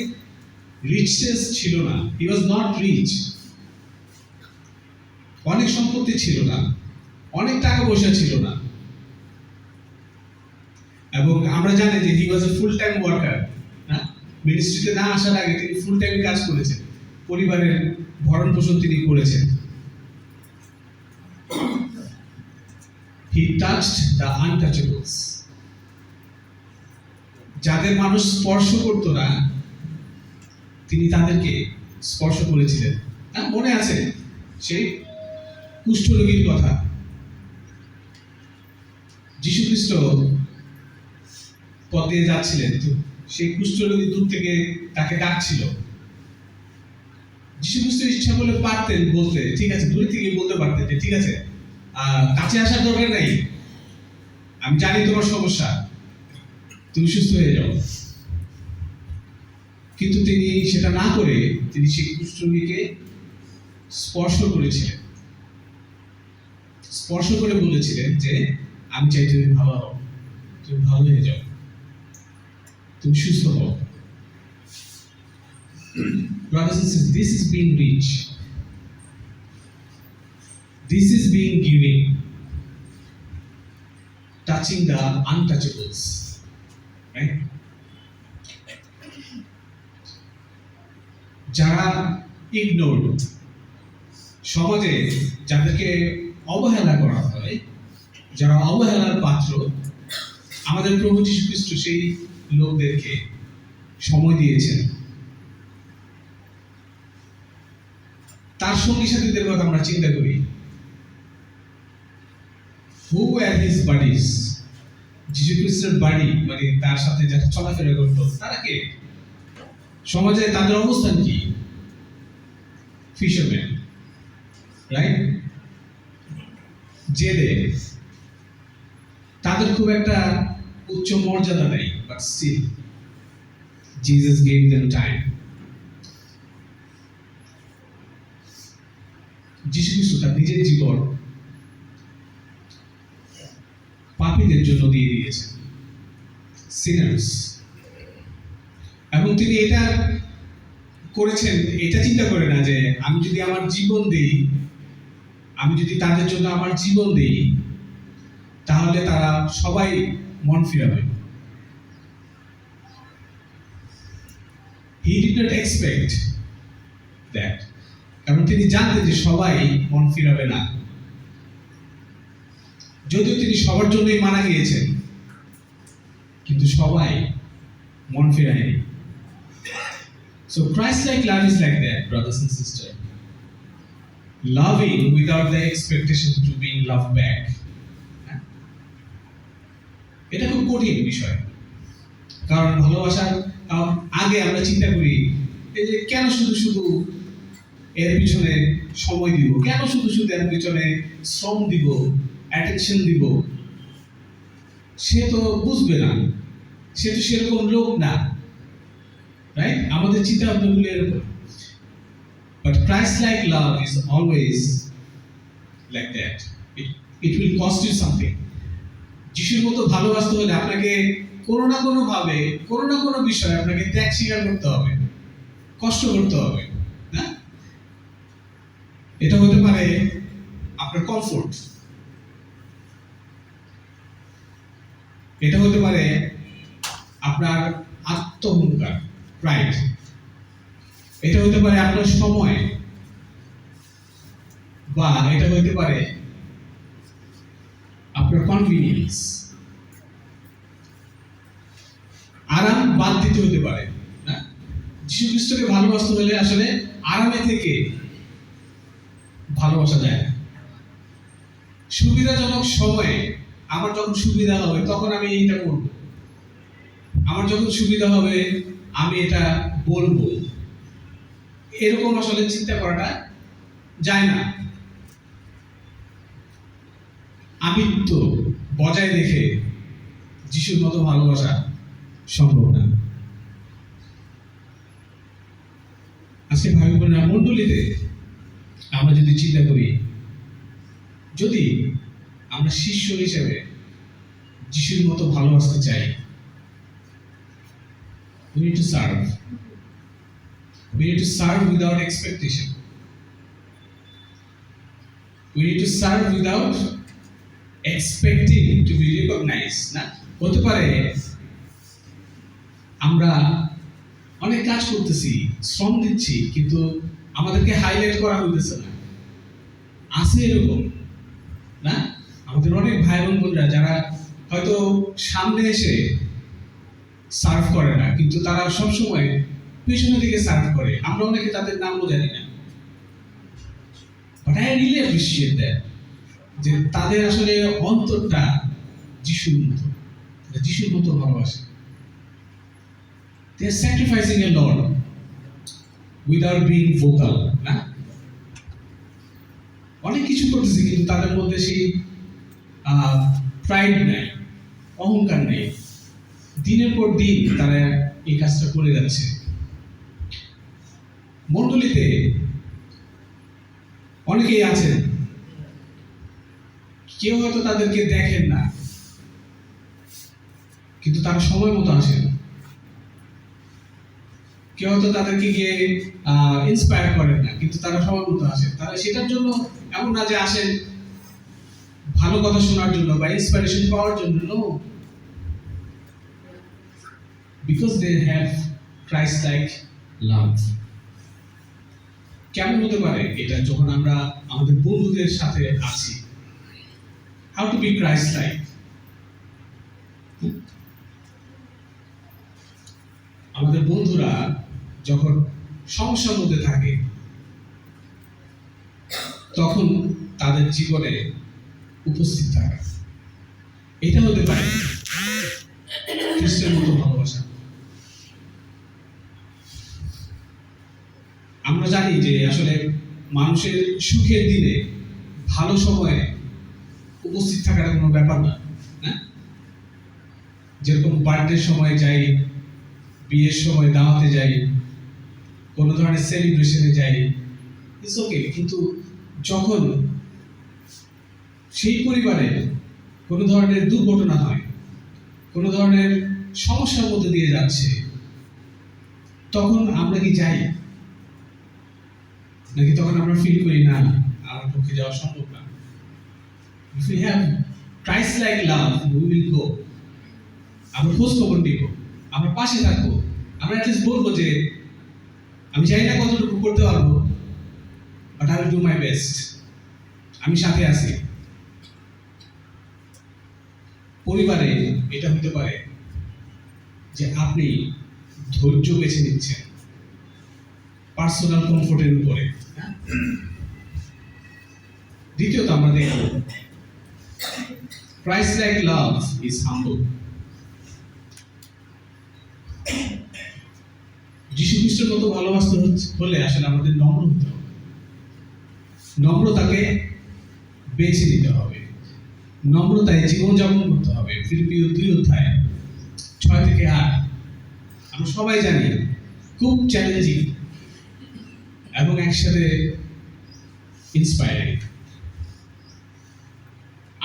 রিচনেস ছিল না। He was not rich. অনেক সম্পত্তি ছিল না, অনেক টাকা পয়সা ছিল না, এবং আমরা জানি যে হি ওয়াজ এ ফুল টাইম ওয়ার্কার। মিনিস্ট্রিতে না আসার আগে তিনি ফুল টাইম কাজ করেছেন, পরিবারের ভরণ পোষণ তিনি করেছেন। He touched the untouchables. যাদের মানুষ স্পর্শ করতো না তিনি তাদেরকে স্পর্শ করেছিলেন। মনে আছে সেই কুষ্ঠরোগীর কথা? যিশু খ্রিস্ট পথ দিয়ে যাচ্ছিলেন, সেই কুষ্ঠরোগী দূর থেকে তাকে ডাকছিল। যিশু খ্রিস্ট ইচ্ছা করলে পারতেন বলতে, ঠিক আছে, দূরে থেকে বলতে পারতেন যে ঠিক আছে, কাছে আসার দরকার নাই, আমি জানি তোমার সমস্যা, তুমি সুস্থ হয়ে যাও। কিন্তু তিনি সেটা না করে তিনি সেই কুষ্ঠরোগীকে স্পর্শ করেছিলেন, স্পর্শ করে বলেছিলেন যে আমি চাই তুমি ভালো হও, তুমি ভালো হয়ে যাও, তুমি সুস্থ হও। Brothers and sisters, this is being rich. This is being giving, touching the untouchables, right? যারা ইগনোর, সমাজে যাদেরকে অবহেলা করা হয়, যারা অবহেলার পাত্র, আমাদের প্রভু যীশু খ্রিস্ট সেই লোকদেরকে সময় দিয়েছেন। তার সঙ্গী সাথীদের কথা আমরা চিন্তা করি। Who were his buddies? যীশু খ্রিস্টের বাড়ি, মানে তার সাথে যারা চলাফেরা করতো তারা কে? সমাজে তাদের অবস্থান কি? Fisherman, right? জেলে, তাদের খুব একটা উচ্চ মর্যাদা নেই, but still Jesus gave them time. যিশু খ্রিস্ট তার নিজের জীবন পাপীদের জন্য দিয়ে দিয়েছেন, সিনার্স। এবং তিনি এটা করেছেন, এটা চিন্তা করে না যে আমি যদি আমার জীবন দিই, আমি যদি তাদের জন্য আমার জীবন দিই, তাহলে তারা সবাই মন ফিরাবে। He did not expect that, কারণ তিনি জানতেন যে সবাই মন ফিরাবে না। যদিও তিনি সবার জন্যই মারা গিয়েছেন, কিন্তু সবাই মন ফিরায়নি। So Christ-like love is like that, brothers and sisters. Loving without the expectation to being loved back. এটা খুব কঠিন বিষয়, কারণ ভালোবাসার আগে আমরা চিন্তা করি এই যে কেন শুধু শুধু এর পিছনে সময় দিব, কেন শুধু শুধু এর পিছনে শ্রম দিব, অ্যাটেনশন দিব। সে তো বুঝবে না, সে তো সেরকম লোক না, রাইট? আমাদের চিন্তা ভাবনাগুলো এরকম। But Christ like love is always like that. It will cost you something. যিশুর মতো ভালোবাসতে হলে আপনাকে কোনো না কোনো ভাবে, কোনো না কোনো বিষয়ে আপনাকে ত্যাগ স্বীকার করতে হবে, কষ্ট করতে হবে, না? এটা হতে পারে আপনার কমফোর্ট, এটা হতে পারে আপনার আত্মহংকার, প্রাইড, এটা হতে পারে আপনার সময়, বা এটা হতে পারে আপনার কনভিনিয়েন্স। আরাম বাদ দিতে হতে পারে, না? যিশু খ্রিস্টকে ভালোবাসতে হলে আসলে আরামে থেকে ভালোবাসা যায় না। সুবিধাজনক সময়ে আমার যখন সুবিধা হবে তখন আমি এটা করব, আমার যখন সুবিধা হবে আমি এটা বলবো, এরকম আসলে চিন্তা করাটা যায় না। আমিত্ব বজায় রেখে যিশুর মতো ভালোবাসা সম্ভব না। আজকে ভাই বোনেরা, মণ্ডলীতে আমরা যদি চিন্তা করি, যদি আমরা শিষ্য হিসেবে যিশুর মতো ভালোবাসতে চাই, we need to serve. We need to serve without expectation. We need to serve without expecting to be recognized, না? হতে পারে আমরা অনেক কাজ করতেছি, শ্রম দিচ্ছি, কিন্তু আমাদেরকে হাইলাইট করা হইতেছে না। আছে এরকম, না? আমাদের অনেক ভাই বোনরা যারা হয়তো সামনে এসে সার্ভ করে না, কিন্তু তারা সবসময় পেছনের দিকে সার্ভ করে। আমরা অনেকে তাদের নামও জানি না, but I really appreciate that, যে তাদের আসলে অন্তরটা যিশুর মতো, যিশুর মতো ভালোবাসে। They are sacrificing a lot without being vocal, না? অনেক কিছু করতেছে, কিন্তু তাদের মধ্যে সেই প্রাইড নেই, অহংকার নেই। দিনের পর দিন তারা এই কাজটা করে যাচ্ছে। মণ্ডলীতে অনেকেই আছেন, কেউ হয়তো তাদেরকে দেখেন না, কিন্তু তারা সময় মতো আসেন। কেউ হয়তো তাদেরকে গিয়ে ইন্সপায়ার করেন না, কিন্তু তারা সময় মতো আসেন। তারা সেটার জন্য এমন না যে আসেন ভালো কথা শোনার জন্য বা ইন্সপিরেশন পাওয়ার জন্য, no, because they have Christ like love. কেমন হতে পারে এটা? যখন আমরা আমাদের বন্ধুদের সাথে আছি, how to be Christ like. আমাদের বন্ধুরা যখন সমস্যার মধ্যে থাকে, তখন তাদের জীবনে উপস্থিত থাকা, এটা হতে পারে খ্রিস্টের মতো ভালোবাসা। আমরা জানি যে আসলে মানুষের সুখের দিনে ভালো সময়ে উপস্থিত থাকার কোনো ব্যাপার না, হ্যাঁ? যেরকম বার্থডের সময় যাই, বিয়ের সময় দাওয়াতে যাই, কোনো ধরনের সেলিব্রেশনে যাই, ইটস ওকে। কিন্তু যখন সেই পরিবারে কোনো ধরনের দুর্ঘটনা হয়, কোনো ধরনের সমস্যার মধ্যে দিয়ে যাচ্ছে, তখন আমরা কি যাই? নাকি তখন আমরা ফিল করি না আমার পক্ষে যাওয়া সম্ভব না? If we have Christ-like love, we will go. আমরা খোঁজ খবর নিব, আমরা পাশে থাকবো, আমরা অ্যাটলিস্ট বলবো যে আমি জানি না কতটুকু করতে পারবো, but I will do my best, আমি সাথে আছি। পরিবারে এটা হতে পারে যে আপনি ধৈর্য বেছে নিচ্ছেন পার্সোনাল কমফোর্টের উপরে। দ্বিতীয়ত আমরা দেখব Christ-like love is humble. যিশু খ্রিস্টের মতো ভালোবাসতে হলে আসলে আমাদের নম্র হতে হবে, নম্রতাকে বেছে নিতে হবে, নম্রতায় জীবনযাপন করতে হবে। ফিলিপিও 2:6-8 আমরা সবাই জানি খুব চ্যালেঞ্জিং এবং একসাথে ইন্সপায়ারিং।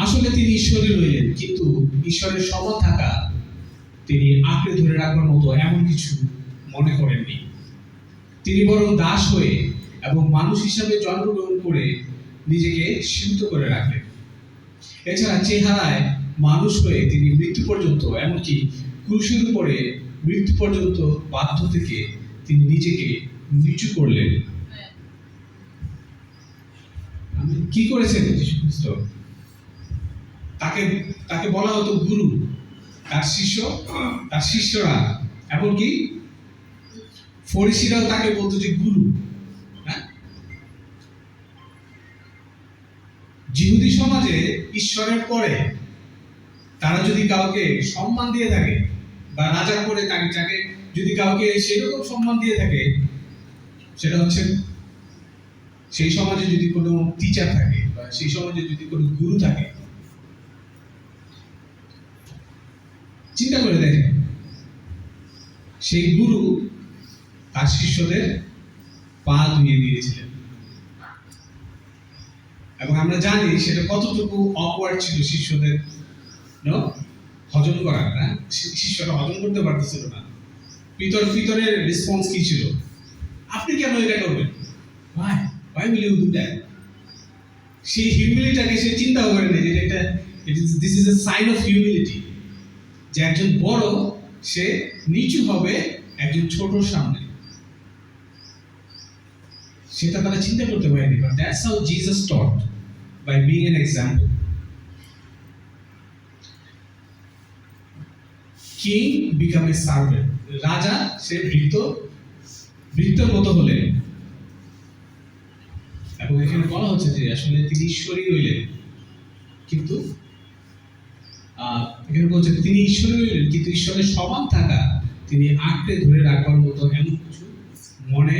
আসলে তিনি ঈশ্বরই রইলেন, কিন্তু ঈশ্বরের সমান থাকা তিনি আঁকড়ে ধরে রাখবার মতো এমন কিছু মনে করেননি। তিনি বরং দাস হয়ে এবং মানুষ হিসাবে জন্মগ্রহণ করে নিজেকে সীমিত করে রাখলেন। এছাড়া চেহারায় মানুষ হয়ে তিনি মৃত্যু পর্যন্ত, এমনকি ক্রুশের উপরে মৃত্যু পর্যন্ত বাধ্য থেকে তিনি নিজেকে নিচু করলেন। কি করেছেন যীশু খ্রিস্ট? তাকে বলা হতো গুরু, তার শিষ্যরা, এমনকি ফরিসিরাও তাকে বলতো যে গুরু। হ্যাঁ, জিহুদি সমাজে ঈশ্বরের পরে তারা যদি কাউকে সম্মান দিয়ে থাকে বা রাজার পরে তাকে যদি কাউকে সেরকম সম্মান দিয়ে থাকে, সেটা হচ্ছে সেই সমাজে যদি কোনো টিচার থাকে বা সেই সমাজে যদি কোনো গুরু থাকে। চিন্তা করে দেখেন, সেই গুরু তার শিষ্যদের পা ধুয়ে দিয়েছিলেন, এবং আমরা জানি সেটা কতটুকু অকওয়ার্ড ছিল শিষ্যদের হজম করার। না, শিষ্যরা হজম করতে পারতেছিল না। পিতরের রেসপন্স কি ছিল? আপনি কেন এটা করবেন? Why will you do that? সেই হিউমিলিটিটাকে সে চিন্তাও করে নেই যে this is a sign of humility, যে একজন বড় সে নিচু হবে একজন ছোটর সামনে। সেটা তারা চিন্তা করতে পারেনি, but that's how Jesus taught, by being an example. King become a servant, রাজা সে ভৃত্যর মতো হলেন। এবং এখানে বলা হচ্ছে যে আসলে তিনি ঈশ্বরই রইলেন, কিন্তু এখানে বলছে তিনি ঈশ্বরই রইলেন, কিন্তু ঈশ্বরের সমান থাকা তিনি আঁকড়ে ধরে রাখবার মতো এমন কিছু মনে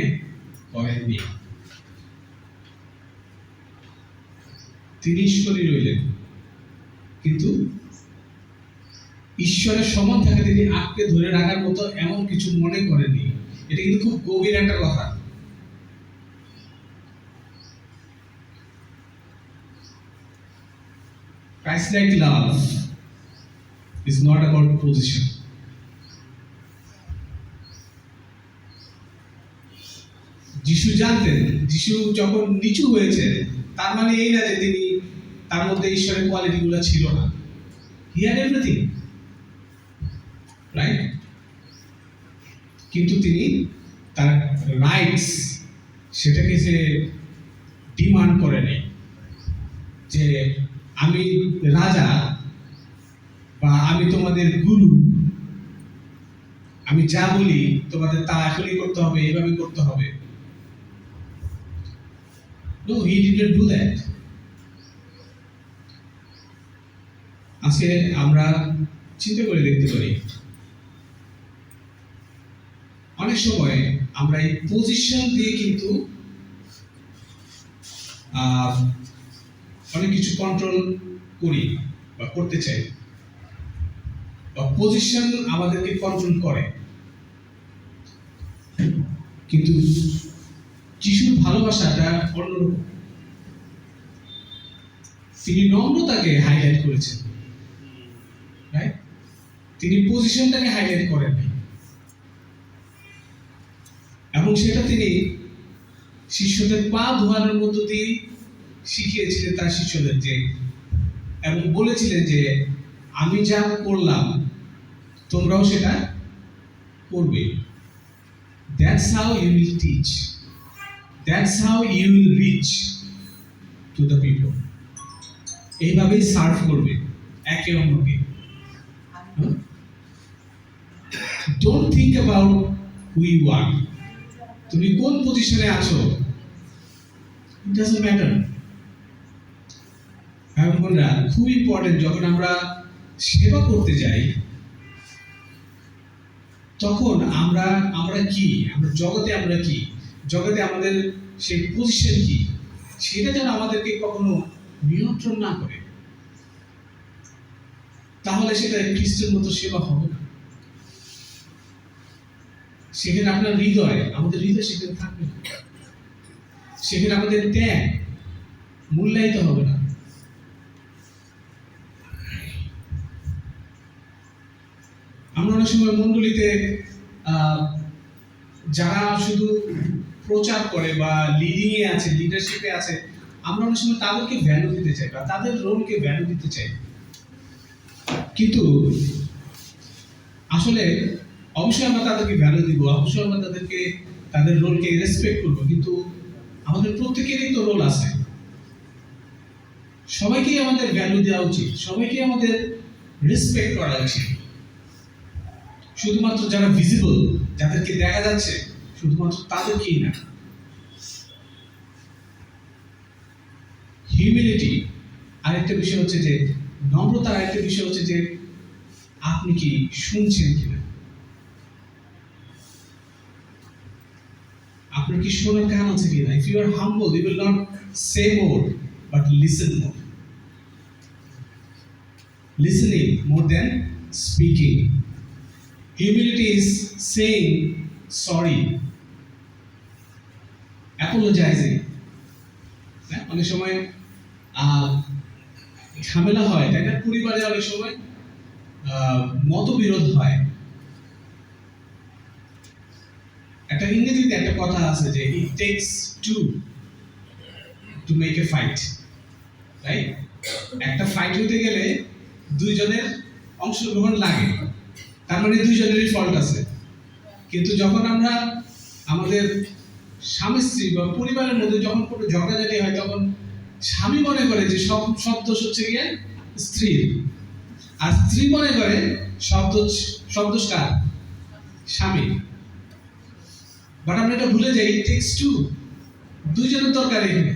করেননি। তিনি ঈশ্বরই রইলেন, কিন্তু ঈশ্বরের সমান থাকা তিনি আঁকড়ে ধরে রাখার মতো এমন কিছু মনে করেননি। এটা কিন্তু খুব গভীর একটা কথা। Christ-like love is not about position. যিশু জানতেন, যিশু যখন নিচু হয়েছে তার মানে এই না যে তিনি তার মধ্যে ঈশ্বরের কোয়ালিটিগুলো ছিল না। He had everything, right? কিন্তু তিনি তার রাইটস সেটাকে যে ডিমান্ড করেনি যে আমি রাজা বা আমি তোমাদের গুরু, আমি যা বলি তোমাদের তা এখনই করতে হবে, এইভাবে করতে হবে। No, he didn't do that. আজকে আমরা চিন্তা করে দেখতে পারি, অনেক সময় আমরা এই পজিশন দিয়ে কিন্তু অনেক কিছু কন্ট্রোল করি বা করতে চাই, বা পজিশন আমাদেরকে কন্ট্রোল করে। কিন্তু যিশুর ভালোবাসাটা অন্যরকম। তিনি নম্রতাকে হাইলাইট করেছেন, রাইট? তিনি পজিশনটাকে হাইলাইট করেন, এবং সেটা তিনি শিষ্যদের পা ধোয়ানোর মধ্য দিয়ে শিখিয়েছিলেন তার শিষ্যদের, যে এবং বলেছিলেন যে আমি যা করলাম তোমরাও সেটা করবে। That's how you will teach. That's how you will reach to the people. এইভাবেই সার্ভ করবে একে অন্যকে। Don't think about who you are. তুমি কোন পজিশনে আছো, it doesn't matter. ভাই-বোনেরা, খুব ইম্পর্টেন্ট, যখন আমরা সেবা করতে যাই তখন আমরা কি, আমরা কি, জগতে আমাদের সেই পজিশন কি, সেটা যেন আমাদেরকে কখনো নিয়ন্ত্রণ না করে, তাহলে সেটা খ্রিস্টের মতো সেবা হবে না। সেখানে আপনার হৃদয়, আমাদের হৃদয় সেখানে থাকবে না, সেখানে আমাদের ত্যাগ মূল্যায়িত হবে না। আমরা অনেক সময় মণ্ডলীতে যারা শুধু প্রচার করে বা লিডিং এ আছে, লিডারশিপে আছে, আমরা অনেক সময় তাদেরকে ভ্যালু দিতে চাই বা তাদের রোলকে ভ্যালু দিতে চাই। কিন্তু আসলে অবশ্যই আমরা তাদেরকে ভ্যালু দিব, অবশ্যই আমরা তাদের রোলকে রেসপেক্ট করব, কিন্তু আমাদের প্রত্যেকেরই তো রোল আছে। সবাইকেই আমাদের ভ্যালু দেওয়া উচিত, সবাইকে আমাদের রেসপেক্ট করা উচিত। শুধুমাত্র যারা ভিজিবল, যাদেরকে দেখা যাচ্ছে, শুধুমাত্র তাদেরকেই না। হিউমিলিটি আরেকটা বিষয় হচ্ছে যে, নম্রতার আরেকটা বিষয় হচ্ছে যে আপনি কি শুনছেন কিনা, আপনার কি শোনার কান আছে কিনা। If you are humble, you will not say more but listen more. Listening more than speaking. Humility is saying sorry, apologizing. অনেক সময় ঝামেলা হয়, তাই না? পরিবারে অনেক সময় মতবিরোধ হয়। একটা ইংরেজিতে একটা কথা আছে যে it takes two to make a fight, right? একটা ফাইট হতে গেলে দুইজনের অংশগ্রহণ লাগে, তার মানে দুইজনেরই ফল্ট আছে। কিন্তু যখন আমরা আমাদের স্বামী স্ত্রী বা পরিবারের মধ্যে যখন কোনো ঝগড়াঝাটি হয়, তখন স্বামী মনে করে যে সব দোষ হচ্ছে গিয়ে স্ত্রীর, আর স্ত্রী মনে করে সব দোষ কার? স্বামী। বাট আমরা এটা ভুলে যাই, ইট টেকস টু, দুইজনের দরকার এখানে।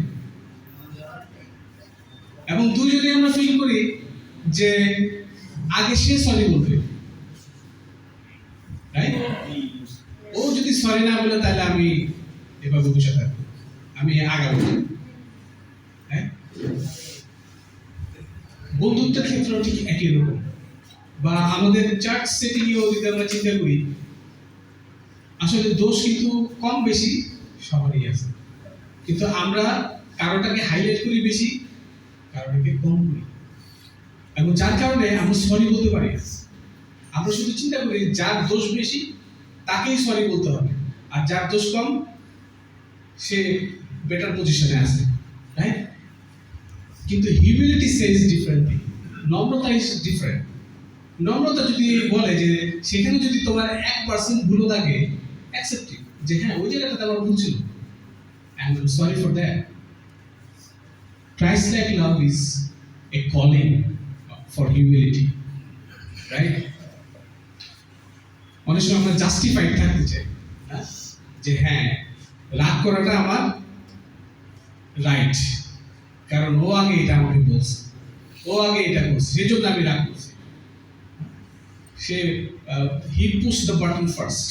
এবং দুইজনে আমরা ফিল করি যে আগে সে সরি বলবে, ও যদি সরি না বলে তাহলে আমি এভাবে বসে থাকবো, আমি আগাবো। হ্যাঁ, বন্ধুত্বের ক্ষেত্রেও ঠিক একই রকম। বা আমাদের চার্চ সেটিংয়েও যদি আমরা চিন্তা করি, আসলে দোষ কিন্তু কম বেশি সবারই আছে, কিন্তু আমরা কারোটাকে হাইলাইট করি বেশি, কারোটাকে কম করি, এবং যার কারণে আমরা সরি বলতে পারি না। আমরা শুধু চিন্তা করি যার দোষ বেশি তাকেই সরি বলতে হবে, আর যার দোষ কম সে বেটার পজিশনে আছে, রাইট? কিন্তু হিউমিলিটি সেজ ডিফারেন্টলি, নম্রতা ইজ ডিফারেন্ট। নম্রতা যদি বলে যে সেখানে যদি তোমার 1% ভুলও থাকে, অ্যাকসেপ্ট ইট, যে হ্যাঁ ওই জায়গাটাতে আমার ভুল ছিল, I am sorry for that. Christ-like love is a calling for humility, right? অনেক সময় আমরা জাস্টিফাইড থাকতে চাই, যে হ্যাঁ রাগ করাটা আমার রাইট, কারণ ও আগে এটা আমাকে বলছে, ও আগে এটা করছে, সেজন্য আমি রাগ করছি। সে he push the button first.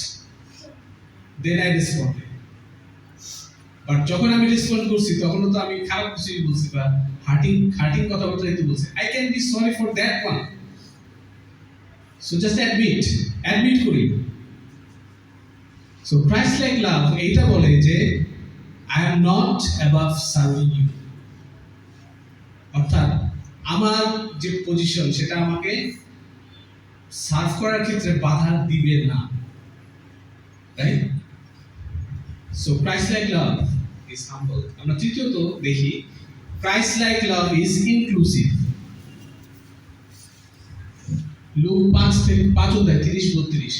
Then I responded. But যখন আমি রেসপন্ড করছি তখন তো আমি খারাপ কিছুই বলছি বা হার্টিং কথাবার্তাই তো বলছি। I can be sorry for that one. So just admit করি। সো ক্রাইস্ট লাইক লাভ এইটা বলে যে I am not above serving you, অর্থাৎ আমার যে পজিশন সেটা আমাকে সার্ভ করার ক্ষেত্রে বাধা দিবে না, right? So Christ like love is humble. আমরা তৃতীয়ত দেখি Christ like love is inclusive. Look 5:30-32।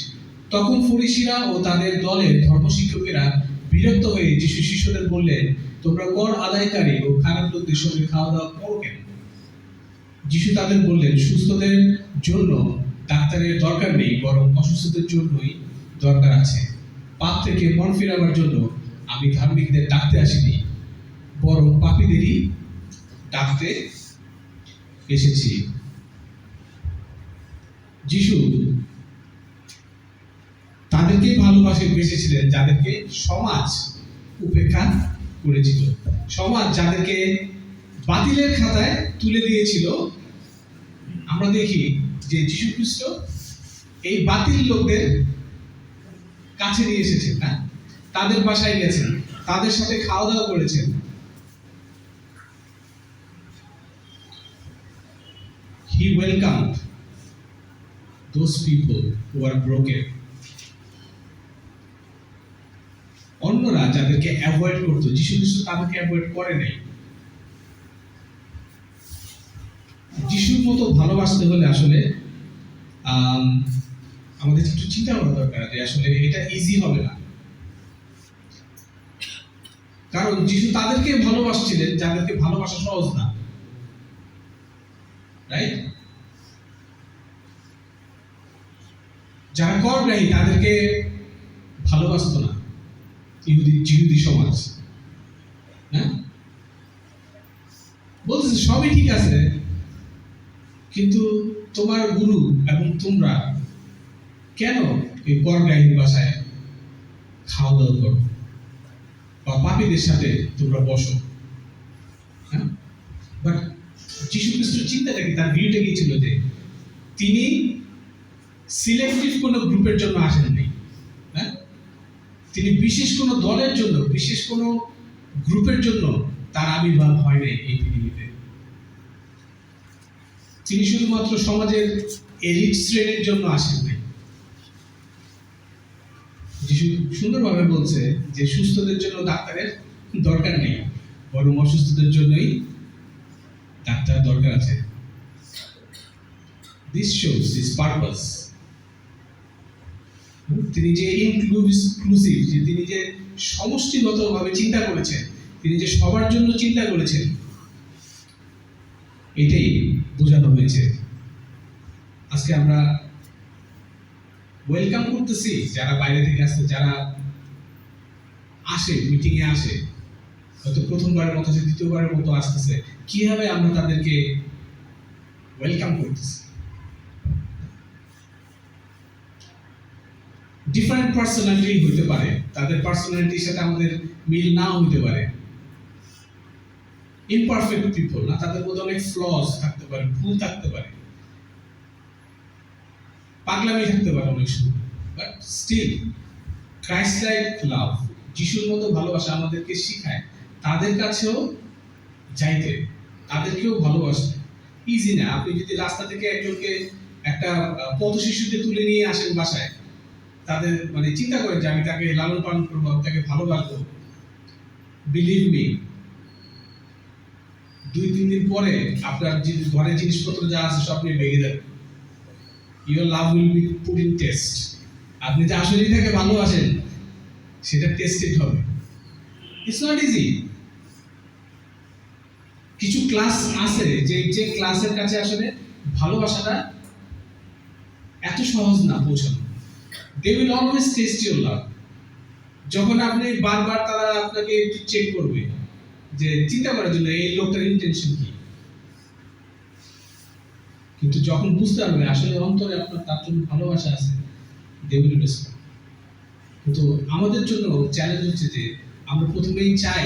তখন ফরিসিরা ও তাদের দলের ধর্মশিক্ষকেরা বিরক্ত হয়ে যিশু শিষ্যদের বললেন, তোমরা কর আদায়কারী ও খারাপ লোকদের সঙ্গে খাওয়া দাওয়া করো কেন? যিশু তাদের বললেন, সুস্থদের জন্য ডাক্তারের দরকার নেই, বরং অসুস্থদের জন্যই দরকার আছে। পাপ থেকে মন ফেরাবার জন্য আমি ধার্মিকদের ডাকতে আসিনি, বরং পাপীদেরই ডাকতে এসেছি। যিশু তাদেরকেই ভালোবাসে বেসেছিলেন যাদেরকে সমাজ উপেক্ষা করেছিল। সমাজ যাদেরকে বাতিলের খাতায় তুলে দিয়েছিল, আমরা দেখি যে যীশু খ্রিস্ট এই বাতিল লোকদের কাছে নিয়ে এসেছেন, না তাদের বাসায় গেছেন, তাদের সাথে খাওয়া দাওয়া করেছেন। He welcomed those people who are broken. অন্যরা যাদেরকে অ্যাভয়েড করতো, যীশু খ্রিস্ট তাদেরকে অ্যাভয়েড করে নাই। যিশুর মতো ভালোবাসতে হলে আসলে আমাদের একটু চিন্তা করা দরকার যে আসলে এটা ইজি হবে না। কারণ যিশু তাদেরকে ভালোবাসছিলেন যাদেরকে ভালোবাসা সহজ না, রাইট? যারা করগ্রাহী তাদেরকে ভালোবাসতো না ইহুদি সমাজ, হ্যাঁ? বলতেছে সবই ঠিক আছে, কিন্তু তোমার গুরু এবং তোমরা কেন এই করগ্রাহীর বাসায় খাওয়া দাওয়া করো বা পাপীদের সাথে তোমরা বসো? হ্যাঁ, বাট যীশু খ্রিস্টের চিন্তাটা কি, তার ভিউটা কি ছিল যে তিনি সিলেক্টিভ কোনো গ্রুপের জন্য আসেননি, হ্যাঁ? তিনি বিশেষ কোনো দলের জন্য, বিশেষ কোনো গ্রুপের জন্য তার আবির্ভাব হয় নাই এই পৃথিবীতে। তিনি শুধুমাত্র সমাজের এলিট শ্রেণীর জন্য আসেন নাই। যিশু সুন্দরভাবে বলছে যে সুস্থদের জন্য ডাক্তারের দরকার নেই, বরং অসুস্থদের জন্যই ডাক্তার দরকার আছে। This shows his purpose. তিনি যে ইনক্লুসিভ, যে তিনি যে সমষ্টিগতভাবে চিন্তা করেছেন, তিনি যে সবার জন্য চিন্তা করেছেন, এটাই বোঝানো হয়েছে। আজকে আমরা ওয়েলকাম করতেছি যারা বাইরে থেকে আসছে, যারা আসে মিটিং এ আসে, হয়তো প্রথমবারের মতো আছে, দ্বিতীয়বারের মতো আসতেছে, কিভাবে আমরা তাদেরকে ওয়েলকাম করতেছি? ডিফারেন্ট পার্সোনালিটি হইতে পারে, তাদের পার্সোনালিটির সাথে আমাদের মিল নাও হইতে পারে। ইমপারফেক্ট পিপল, না, তাদের মধ্যে অনেক ফ্লস থাকতে পারে, ভুল থাকতে পারে, পাগলামি থাকতে পারে অনেক সময়, but still Christ like love, যিশুর মতো ভালোবাসা আমাদেরকে শিখায় তাদের কাছেও যাইতে, তাদেরকেও ভালোবাসতে। ইজি না। আপনি যদি রাস্তা থেকে একজনকে একটা পথ শিশুকে তুলে নিয়ে আসেন বাসায়, তাদের মানে চিন্তা করেন যে আমি তাকে লালন পালন করবো, তাকে ভালোবাসবো, বিলিভ মি, 2-3 দিন পরে আপনার ঘরে জিনিসপত্র যা আছে সব নিয়ে ভেঙে যাবে। Your love will be put in test. আপনি যে আসলেই তাকে ভালোবাসেন সেটা টেস্টেড হবে। It's not easy. কিছু ক্লাস আছে যে ক্লাসের কাছে আসলে ভালোবাসাটা এত সহজ না পৌঁছানো। They will always test your love. যখন আপনি বারবার তারা আপনাকে একটু চেক করবে, যে চিন্তা করার জন্য এই লোকটার ইন্টেনশন কি, কিন্তু যখন বুঝতে পারবে আসলে অন্তরে আপনার তার জন্য ভালোবাসা আছে, they will respond. তো আমাদের জন্য চ্যালেঞ্জ হচ্ছে যে আমরা প্রথমেই চাই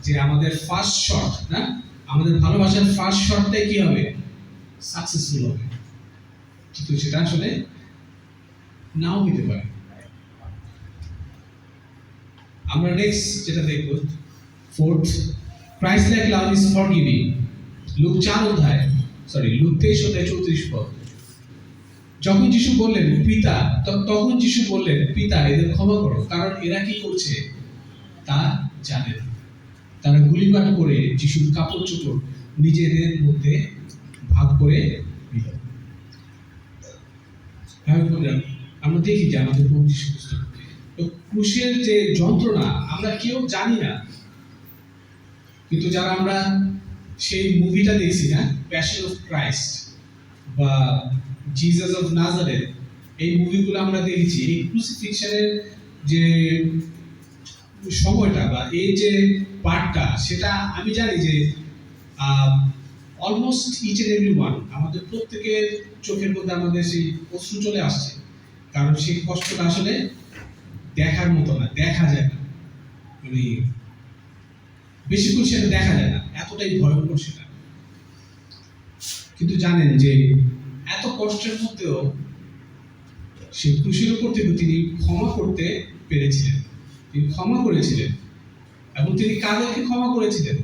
যে আমাদের ফার্স্ট শট, না, আমাদের ভালোবাসার ফার্স্ট শটটাই কি হবে, সাকসেসফুল হবে, কিন্তু সেটা আসলে নাও হতে পারে। আমরা নেক্সট যেটা দেখব, fourth, Christ like love is forgiving. Look 23:34 পদ। যখন যিশু বললেন পিতা, তখন যিশু বললেন পিতা এদের ক্ষমা করো, কারণ এরা কি করছে তা জানে না। তারা গুলিবাট করে যিশুর কাপড় চোপড় নিজেদের মধ্যে ভাগ করে নিল। আমরা দেখি যে আমাদের প্রভু যীশু খ্রিস্ট ক্রুশের যে যন্ত্রণা আমরা কেউ জানি না, কিন্তু যারা আমরা সেই মুভিটা দেখছি না, প্যাশন অফ ক্রাইস্ট বা জিসাস অফ নাজারেথ, এই মুভিগুলো আমরা দেখেছি। এই ক্রুসিফিক্সনের যে সময়টা বা এই যে পার্টটা, সেটা আমি জানি যে almost each and every one, আমাদের প্রত্যেকের চোখের মধ্যে আমাদের সেই অশ্রু চলে আসছে, কারণ সেই কষ্টটা আসলে দেখার মতো না, দেখা যায় না, মানে বেশিক্ষণ সেটা দেখা যায় না, এতটাই ভয়ঙ্কর সেটা। কিন্তু জানেন যে এত কষ্টের মধ্যেও সেই ক্রুশের উপর থেকে তিনি ক্ষমা করতে পেরেছিলেন, তিনি ক্ষমা করেছিলেন। এবং তিনি কাদেরকে ক্ষমা করেছিলেন?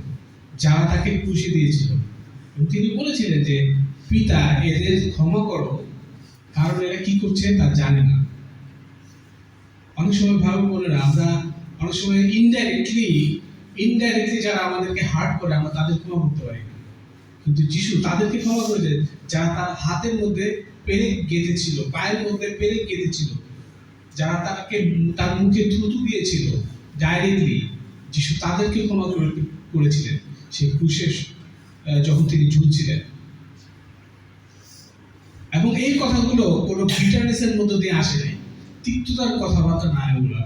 যারা তাকে ক্রুশে দিয়েছিল। এবং তিনি বলেছিলেন যে পিতা এদের ক্ষমা করো, কারণ এরা কি করছে তা জানে না। অনেক সময় ভালো বলে না, আমরা অনেক সময় ইনডাইরেক্টলি যারা আমাদেরকে হার্ট করে আমরা তাদের ক্ষমা করতে পারি না, কিন্তু যিশু তাদেরকে ক্ষমা করেছেন যারা তার হাতের মধ্যে পেরেক গেঁথেছিল, পায়ের মধ্যে পেরেক গেঁথেছিল, যারা তার মুখে থুতু দিয়েছিল ডাইরেক্টলি, যিশু তাদেরকে ক্ষমা করেছিলেন সেই ক্রুশে যখন তিনি ঝুলছিলেন। এবং এই কথাগুলো কোনো বিটারনেসের মধ্য দিয়ে আসে নাই, তিক্ততার কথাবার্তা না, এগুলো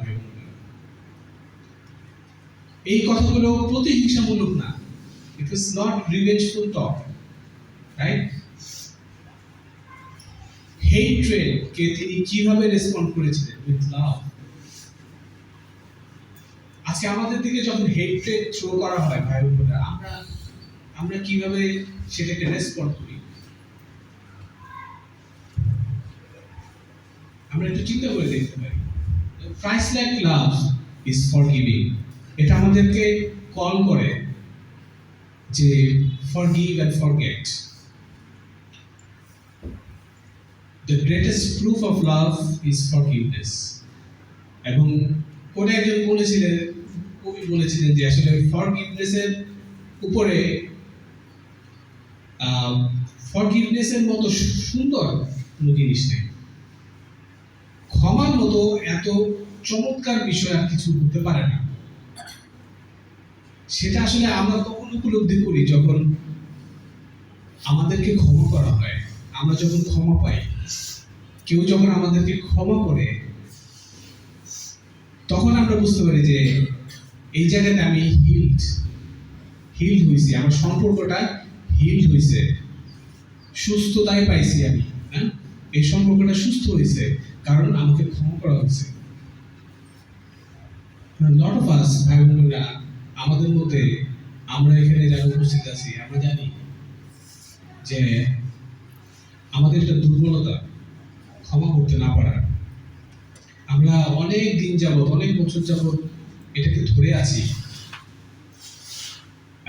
এই কথাগুলো প্রতিহিংসামূলক না, it is not revengeful talk, right? Hatred কে তিনি কিভাবে রেসপন্ড করেছিলেন? With love. আজকে আমাদের দিকে যখন হেট্রেড থ্রো করা হয় ভাই বোনেরা, আমরা কিভাবে সেটাকে রেসপন্ড করি? আমরা একটু চিন্তা করে দেখতে পারি। Christ like love is forgiving. এটা আমাদেরকে কল করে যে forgive and forget. The greatest proof of love is forgiveness. এবং কোন একজন কবি বলেছিলেন যে আসলে ফরগিভনেসের উপরে ফরগিভনেসের মতো সুন্দর কোনো জিনিস নেই, ক্ষমার মতো এত চমৎকার বিষয় আর কিছু হতে পারে না। সেটা আসলে আমরা তখন উপলব্ধি করি যখন আমাদেরকে ক্ষমা করা হয়, আমরা যখন ক্ষমা পাই, কেউ যখন আমাদেরকে ক্ষমা করে, তখন আমরা বুঝতে পারি যে এই জায়গাতে আমি হিল্ড হয়েছি, আমার সম্পর্কটা হিল্ড হয়েছে, সুস্থতাই পাইছি আমি, হ্যাঁ, এই সম্পর্কটা সুস্থ হয়েছে কারণ আমাকে ক্ষমা করা হয়েছে। লট অফ আস ভাই বোনেরা, আমাদের মধ্যে আমরা এখানে যারা উপস্থিত আছি, আমরা জানি যে আমাদের একটা দুর্বলতা, ক্ষমা করতে না পারা। আমরা অনেক দিন যাবত, অনেক বছর যাবত এটাকে ধরে আছি,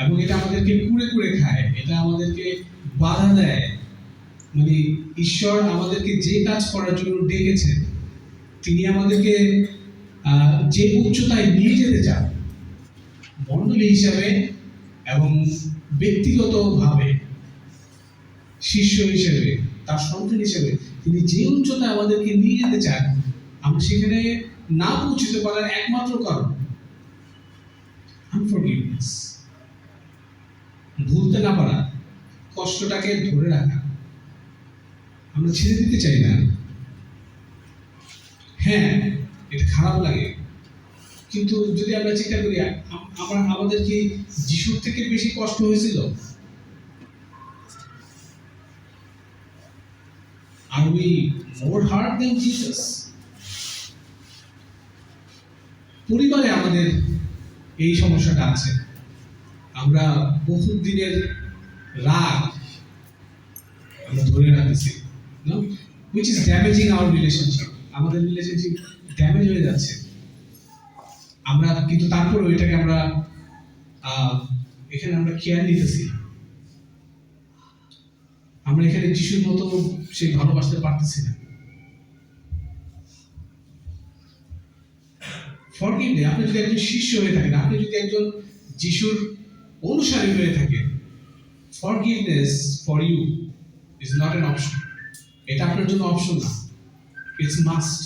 এবং এটা আমাদেরকে কুড়ে কুড়ে খায়, এটা আমাদেরকে বাধা দেয়। মানে ঈশ্বর আমাদেরকে যে কাজ করার জন্য ডেকেছেন, তিনি আমাদেরকে যে উচ্চতায় নিয়ে যেতে চান, মণ্ডলী হিসাবে এবং ব্যক্তিগতভাবে শিষ্য হিসেবে, তার সন্তান হিসেবে তিনি যে উচ্চতায় আমাদেরকে নিয়ে যেতে চান, আমরা সেখানে না পৌঁছতে পারার একমাত্র কারণ আনফরগিভনেস, ভুলতে না পারা, কষ্টটাকে ধরে রাখা। আমরা ছেড়ে দিতে চাই না। হ্যাঁ, এটা খারাপ লাগে, কিন্তু যদি আমরা চিন্তা করি আমাদের কি যিশুর থেকে বেশি কষ্ট হয়েছিল? Are we more hard than Jesus? পরিবারে আমাদের এই সমস্যাটা আছে। আমরা বহু দিনের রাগ আমরা ধরে রাখতেছি, no? which is damaging our relationship. আমাদের রিলেশনশিপ ড্যামেজ হয়ে যাচ্ছে। আমরা কিন্তু তারপরে ওইটাকে আমরা এখানে আমরা কেয়ার নিতেছি। আমরা এখানে যিশুর মতো সেই ভালোবাসতে পারতেছি না। ফরগিভনেস, আপনি যদি একজন শিষ্য হয়ে থাকেন, আপনি যদি একজন যিশুর অনুসারী হয়ে থাকেন, forgiveness for you is not an option. এটা আপনার জন্য অপশন না, ইটস মাস্ট।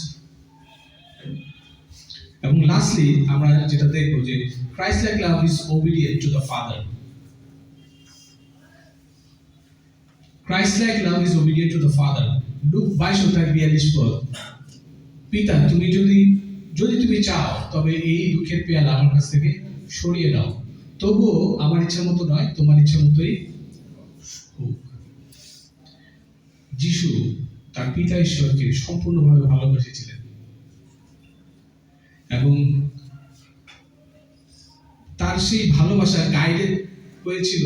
এবং লাস্টলি আমরা যেটা দেখবো যে Christ like love is obedient to the father. Christ like love is obedient to the father. Look 22:42 পিতা, তুমি যদি তুমি চাও তবে এই দুঃখের পেয়ালা আমার কাছ থেকে সরিয়ে দাও, তবুও আমার ইচ্ছা মতো নয়, তোমার ইচ্ছা মতোই হোক। যিশু তার পিতা ঈশ্বরকে সম্পূর্ণভাবে ভালোবেসেছিলেন এবং তার সেই ভালোবাসা গাইডেড হয়েছিল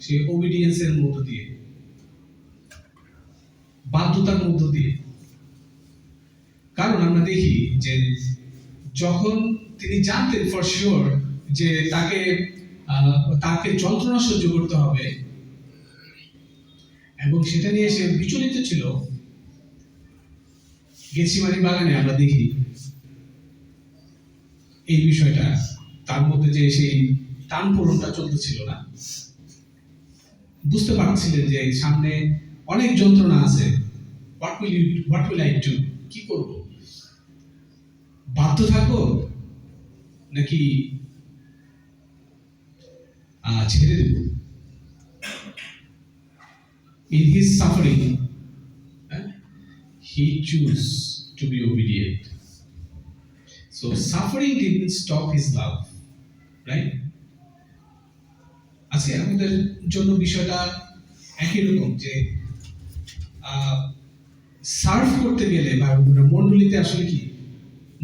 সেই ওবিডিয়েন্সের মধ্য দিয়ে, বাধ্যতার মধ্য দিয়ে। কারণ আমরা দেখি যে যখন তিনি জানতেন ফর শিওর যে তাকে যন্ত্রণা সহ্য করতে হবে এবং সেটা নিয়ে সে বিচলিত ছিল, গেতসেমানি বাগানে আমরা দেখি এই বিষয়টা তার মধ্যে যে সেই টানপোড়েনটা চলতেছিল না, বুঝতে পারছিলেন যে সামনে অনেক যন্ত্রণা আছে। হোয়াট উইল আই ডু, কি করব? বাধ্য থাকবো নাকি ছেড়ে দেব? In his suffering, he chose to be obedient. So suffering didn't stop his love, right? আজকে আমাদের জন্য বিষয়টা একই রকম যে সার্ভ করতে গেলে বা মণ্ডলীতে আসলে কি,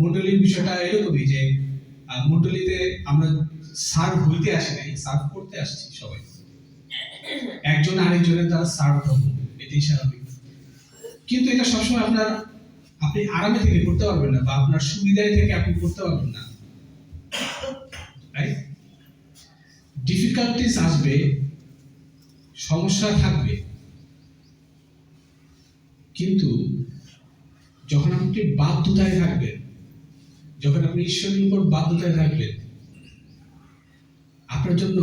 মণ্ডলীর বিষয়টা এরকমই যে মণ্ডলীতে আমরা সার্ভ হইতে আসি নাই, সার্ভ করতে আসছি সবাই। একজন আরেকজনের দ্বারা সার্ভ হবো, এটাই স্বাভাবিক। কিন্তু এটা সবসময় আপনি আরামে থেকে করতে পারবেন না, বা আপনার সুবিধায় থেকে আপনি করতে পারবেন না, রাইট? ডিফিকাল্টিস আসবে, সমস্যা থাকবে, কিন্তু যখন আপনি বাধ্যতায় থাকবেন, যখন আপনি ঈশ্বরের উপর বাধ্যতায় থাকবেন, আপনার জন্য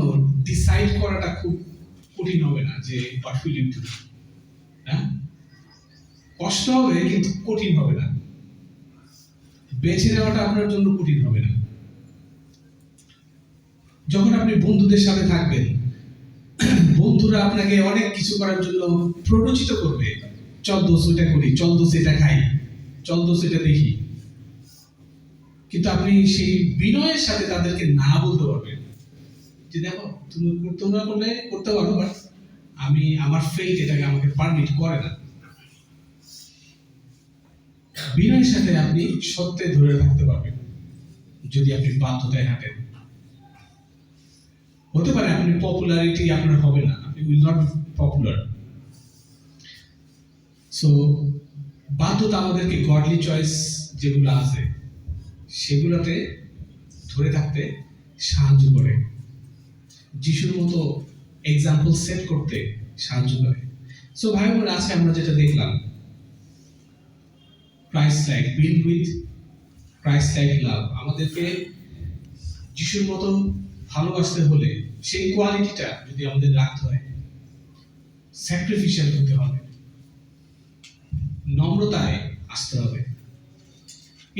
ডিসাইড করাটা খুব কঠিন হবে না যে হোয়াট উইল ইউ ডু। কষ্ট হবে কিন্তু কঠিন হবে না, বেছে নেওয়াটা আপনার জন্য কঠিন হবে না। যখন আপনি বন্ধুদের সাথে থাকবেন, বন্ধুরা আপনাকে অনেক কিছু করার জন্য প্ররোচিত করবে, চল দোষ এটা করি, চল দোষ এটা খাই, চল দোষ এটা দেখি, কিন্তু আপনি সেই বিনয়ের সাথে তাদেরকে না বলতে পারবেন যে দেখো তোমরা করলে করতে পারো, বাট আমার ফেইথ এটাকে আমাকে পারমিট করে না। বিনয়ের সাথে আপনি সত্যে ধরে থাকতে পারবেন যদি আপনি বাধ্যতায় হাঁটেন। হতে পারে আপনি পপুলারিটি আপনার হবে না, আপনি will not be popular. So বাধ্যতা আমাদেরকে গডলি চয়েস যেগুলো আছে সেগুলোতে ধরে থাকতে সাহায্য করে, যিশুর মতো এক্সাম্পল সেট করতে সাহায্য করে। সো ভাই বোন, আজকে আমরা যেটা দেখলাম, Christ like, build with Christ like লাভ। আমাদেরকে যিশুর মতো ভালোবাসতে হলে সেই কোয়ালিটিটা যদি আমাদের রাখতে হয়, স্যাক্রিফিশিয়াল হতে হবে, নম্রতায় আসতে হবে,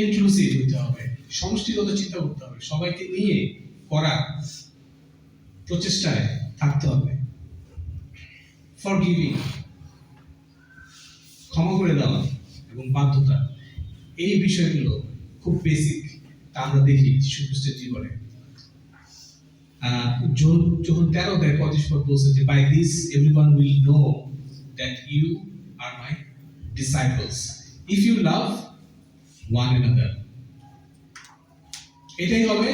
ইনক্লুসিভ হতে হবে, সমষ্টিগত চিন্তা করতে হবে, সবাইকে নিয়ে করার প্রচেষ্টায় থাকতে হবে, ফরগিভিং, ক্ষমা করে দেওয়া এবং বাধ্যতা, এই বিষয়গুলো খুব বেসিক, তা আমরা দেখি যীশু খ্রিস্টের জীবনে। যখন 13:35 বলছে যে by this everyone will know that you are my disciples if you love one another. এটাই হবে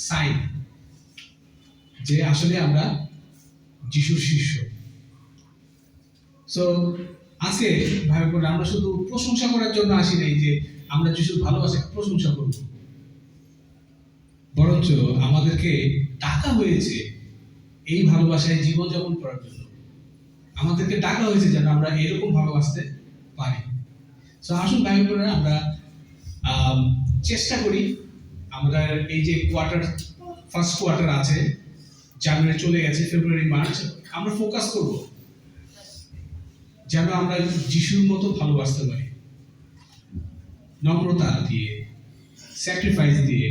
সাইন যে আসলে আমরা যিশুর শিষ্য। সো আজকে ভাই বোন, আমরা শুধু প্রশংসা করার জন্য আসি নাই যে আমরা যিশুর ভালোবাসাকে প্রশংসা করব, বরঞ্চ আমাদেরকে ডাকা হয়েছে এই ভালোবাসায় জীবনযাপন করার জন্য। আমাদেরকে ডাকা হয়েছে যেন আমরা এরকম ভালোবাসতে পারি। সো আসুন ভাই বোনেরা, আমরা চেষ্টা করি আমরা এই যে ফার্স্ট কোয়ার্টার আছে, জানুয়ারি চলে গেছে, ফেব্রুয়ারি মার্চ, আমরা ফোকাস করব যেন আমরা যিশুর মতো ভালোবাসতে পারি, নম্রতা দিয়ে, স্যাক্রিফাইস দিয়ে,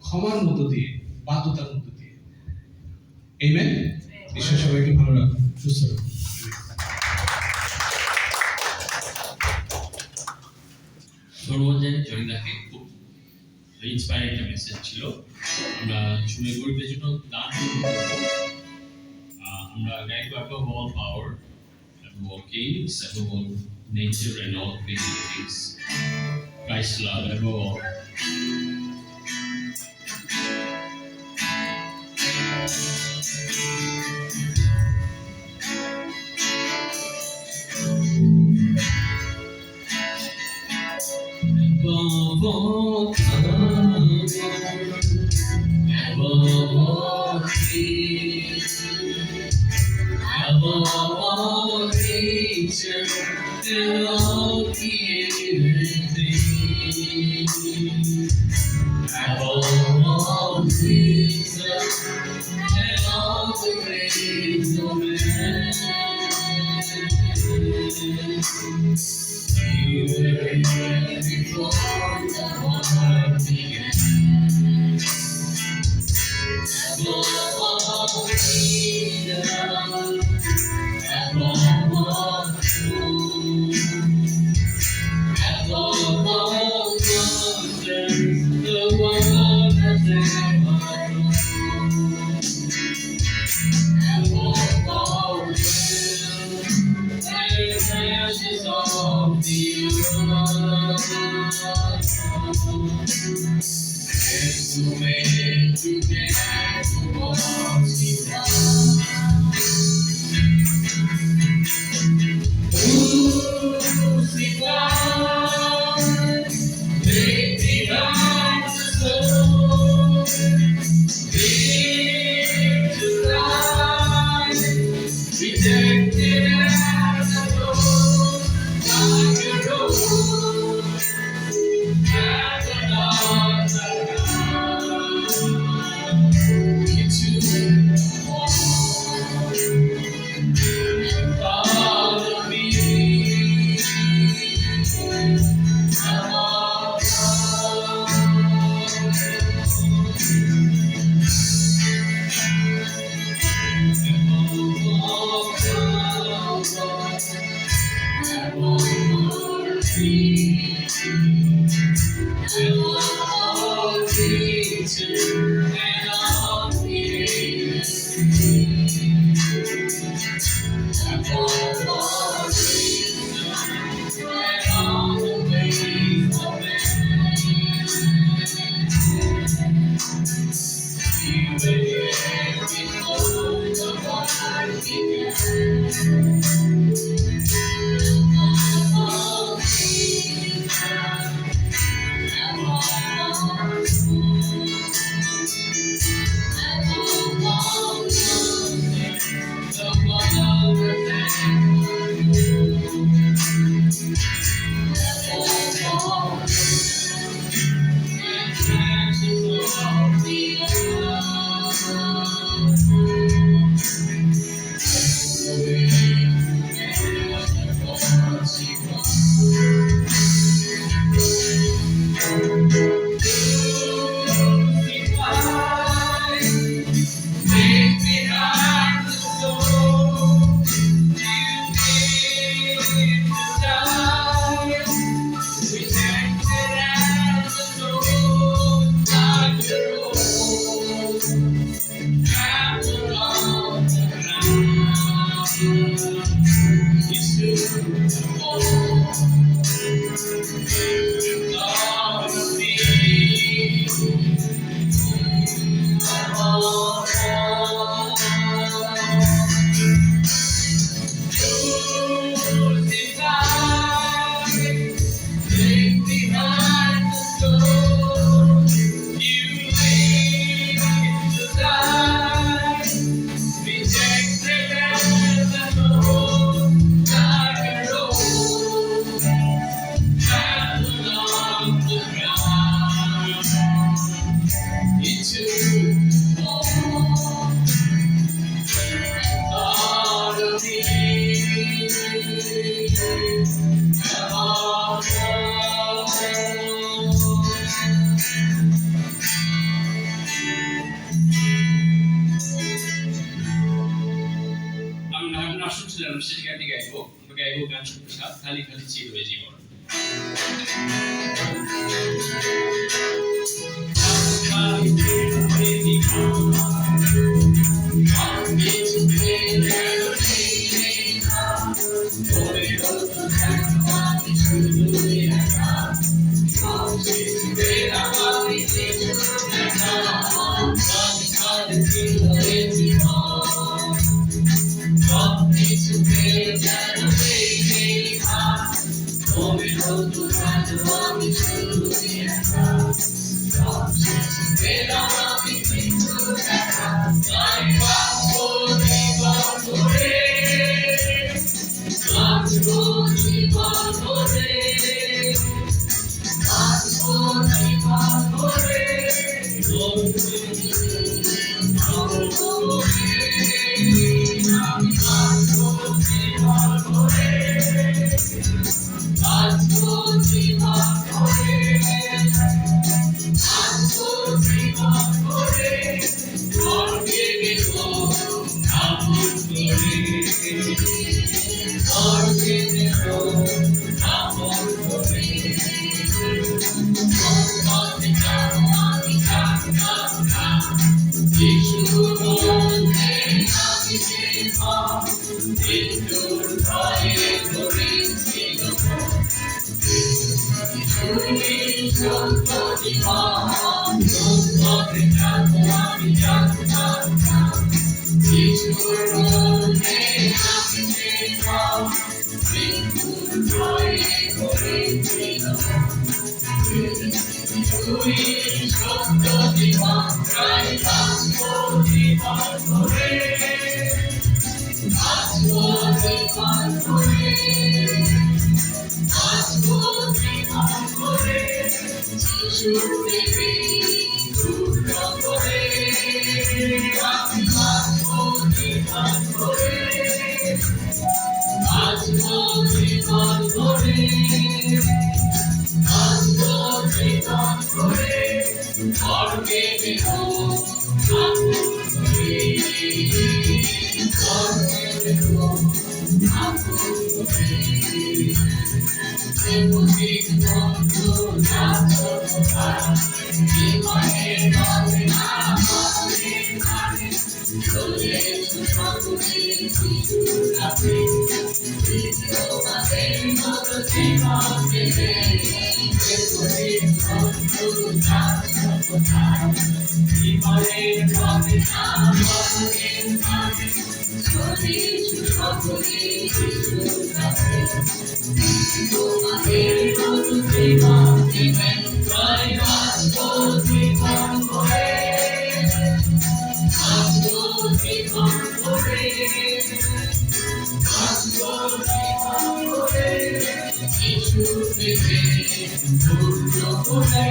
ক্ষমার মতো দিয়ে, বাধ্যতার মতো দিয়ে। আমেন। ঈশ্বর সবাইকে ভালো রাখুন, সুস্থ রাখুন। ধন্যবাদ জানাই জয়দাকে, খুব ইন্সপায়ারিং একটা মেসেজ ছিল। আমরা শুনে গরিবদের জন্য দান করবো। আমরা guide above all power, above all kings, above all nature and all created things. Christ's love above all. Above all power, above all things, above all nature and all created things, above all wisdom and all the grace of man. You were here before the world began. Above all freedom, above all truth, above all wonders the world has ever known, above all wealth and treasures of the earth, and to make together to walk in love. Crucified, lifted up the soul, victorized, rejected as a fool, like a rose at the dawn of dawn, into the follow me. আমি শেষ গানটি গাইবো। আমরা গাইবো গান সাত খালি খালি চির হয়ে জীবন। খালি চির হয়ে জীবন, আর কিছু নেই যেন নেই না। তোরে হতো আমি শুধু একা, সব কিছু বেড়া আমি কিছু দেখা। খালি খালি চির হয়ে জীবন, সব কিছু বেড়ে যেন নেই না। তোরে হতো আমি শুধু একা, সব কিছু বেড়া আমি কিছু দেখা। আমি বাঁচবো জীবন ভরে, বাঁচবো জীবন ভরে, বাঁচবো জীবন ভরে। আমি বাঁচবো জীবন ভরে, বাঁচবো জীবন ভরে, বাঁচবো জীবন ভরে। স্বর্গে দেখো আপন করে, স্বর্গে দেখো আপন করে। যিশুর মধ্যে আমি দেখো, মৃত্যুর ভয়ে করেছি গোপন। যিশুরই সত্য জীবন, পথে যাবো আমি যাবো। যিশুর মধ্যে আমি দেখো, মৃত্যুর ভয়ে করেছি গোপন। যিশুরই সত্য জীবন, তাই বাঁচবো জীবন ভরে, বাঁচবো জীবন ভরে, বাঁচবো জীবন ভরে। যিশুর প্রেমে পূর্ণ করে, আমি বাঁচবো জীবন ভরে, বাঁচবো জীবন ভরে, বাঁচবো জীবন ভরে। স্বর্গে দেখো আপন করে, স্বর্গে দেখো আপন করে। প্রেমতিক বন্ধু যাচ্ছো কোথায়, জীবনের পথে না পথে ঘাটে। চলে এসো সকলে যিশুর কাছে, তোমাদের মতো জীবন দেবে। প্রেমতিক বন্ধু যাচ্ছো কোথায়, জীবনের পথে না পথে ঘাটে। চলে এসো সকলে যিশুর কাছে, তোমাদের মতো জীবন দিবেন। তাই বাঁচবো জীবন ভরে, বাঁচবো জীবন ভরে, বাঁচবো জীবন ভরে। যিশুর প্রেমে পূর্ণ করে,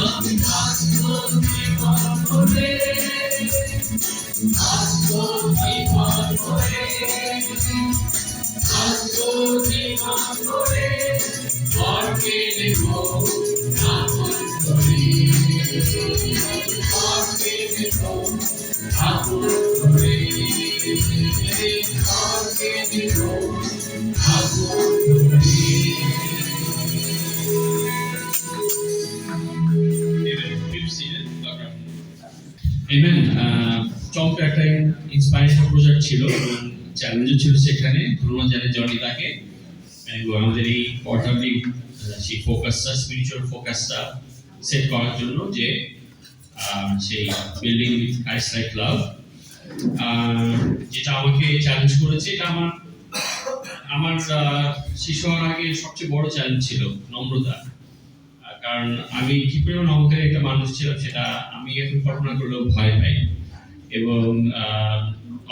আমি বাঁচবো জীবন ভরে, বাঁচবো জীবন ভরে, বাঁচবো জীবন ভরে। স্বর্গে দেখো আপন করে, স্বর্গে দেখো আপন করে, স্বর্গে দেখো আপন করে। Amen. চমৎকার একটা ইন্সপায়ারেশন প্রজেক্ট ছিল এবং চ্যালেঞ্জও ছিল সেখানে। ধন্যবাদ জানাই জনিতাকে এবং আমাদের এই কোয়ার্টারলি সেই ফোকাসটা, স্পিরিচুয়াল ফোকাসটা সেট করার জন্য, যে সেই বিল্ডিং উইথ ক্রাইস্ট লাইক লাভ, যেটা আমাকে চ্যালেঞ্জ করেছে। এটা আমার শেষ হওয়ার আগে সবচেয়ে বড় চ্যালেঞ্জ ছিল নম্রতা। কারণ আমি কি পরিমাণ অহংকারী একটা মানুষ ছিলাম সেটা আমি এখন কল্পনা করলেও ভয় পাই। এবং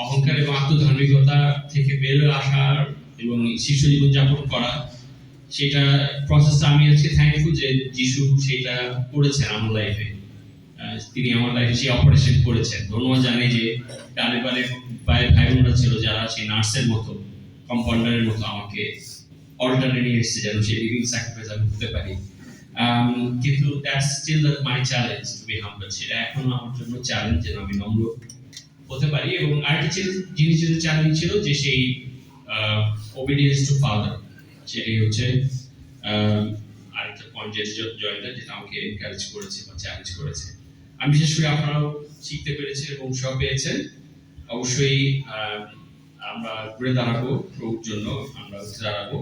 অহংকার এবং আত্মধার্মিকতা থেকে বেরোয় আসার এবং শিশু জীবনযাপন করা, সেটা প্রসেসটা আমি আজকে থ্যাঙ্কফুল যে যিশু সেটা করেছেন আমার লাইফে। তিনি আমার লাইফে সেই অপারেশন করেছেন। ধন্যবাদ জানাই যে ডানে বারে ভাই বোনরা ছিল যারা সেই নার্সের মতো, কম্পাউন্ডারের মতো আমাকে অল্টারনেট নিয়ে এসেছে যেন সেই লিভিং স্যাক্রিফাইস আমি হতে পারি। কিন্তু that's still my challenge to be humble. সেটা এখনো আমার জন্য চ্যালেঞ্জ যেন আমি নম্র হতে পারি। এবং আরেকটি জিনিস যেটা চ্যালেঞ্জ ছিল যে সেই ওবিডিয়েন্স টু ফাদার, সেটাই হচ্ছে আরেকটা পয়েন্ট যেটা আমাকে এনকারেজ করেছে বা চ্যালেঞ্জ করেছে। আমি বিশেষ করে আপনারাও শিখতে পেরেছেন এবং উৎসাহ পেয়েছেন। অবশ্যই আমরা ঘুরে দাঁড়াবো, প্রভুর জন্য আমরা উঠে দাঁড়াবো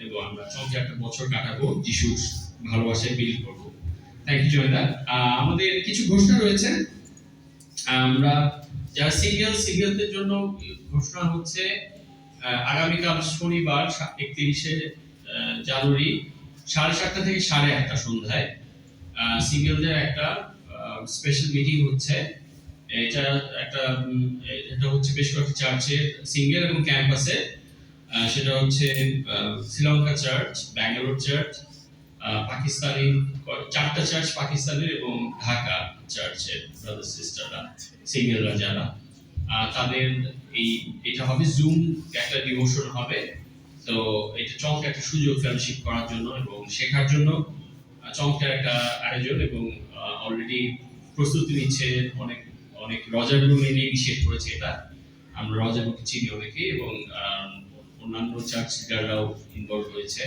এবং আমরা চমকে একটা বছর কাটাবো যিশুর ভালোবাসায় বিলীন করবো। থ্যাংক ইউ জয়দা। আমাদের কিছু ঘোষণা রয়েছে। আমরা যারা সিঙ্গেলদের জন্য ঘোষণা হচ্ছে আগামীকাল শনিবার 31শে জানুয়ারি 7:30 থেকে 1:30 সন্ধ্যায় সিঙ্গেলদের একটা স্পেশাল মিটিং হচ্ছে। এটা হচ্ছে বেশ কয়েকটি চার্চে সিঙ্গেল এবং ক্যাম্পাসে। সেটা হচ্ছে শ্রীলঙ্কা চার্চ, ব্যাঙ্গালোর চার্চ, পাকিস্তানি 4টা চার্চ পাকিস্তানের এবং ঢাকা চার্চের ব্রাদার সিস্টাররা সিঙ্গেলরা যারা তাদের এটা হবে জুম একটা ডিভোশন হবে। তো এটা চমৎকার একটা সুযোগ ফেলোশিপ করার জন্য এবং শেখার জন্য চমৎকার একটা আয়োজন। এবং অলরেডি প্রস্তুতি নিচ্ছে অনেক রজার ব্লুম ইনিশিয়েট করেছে এটা। আমরা রজার ব্লুমকে চিনি অনেকেই এবং অন্যান্য চার্চ লিডাররাও ইনভলভ হয়েছে।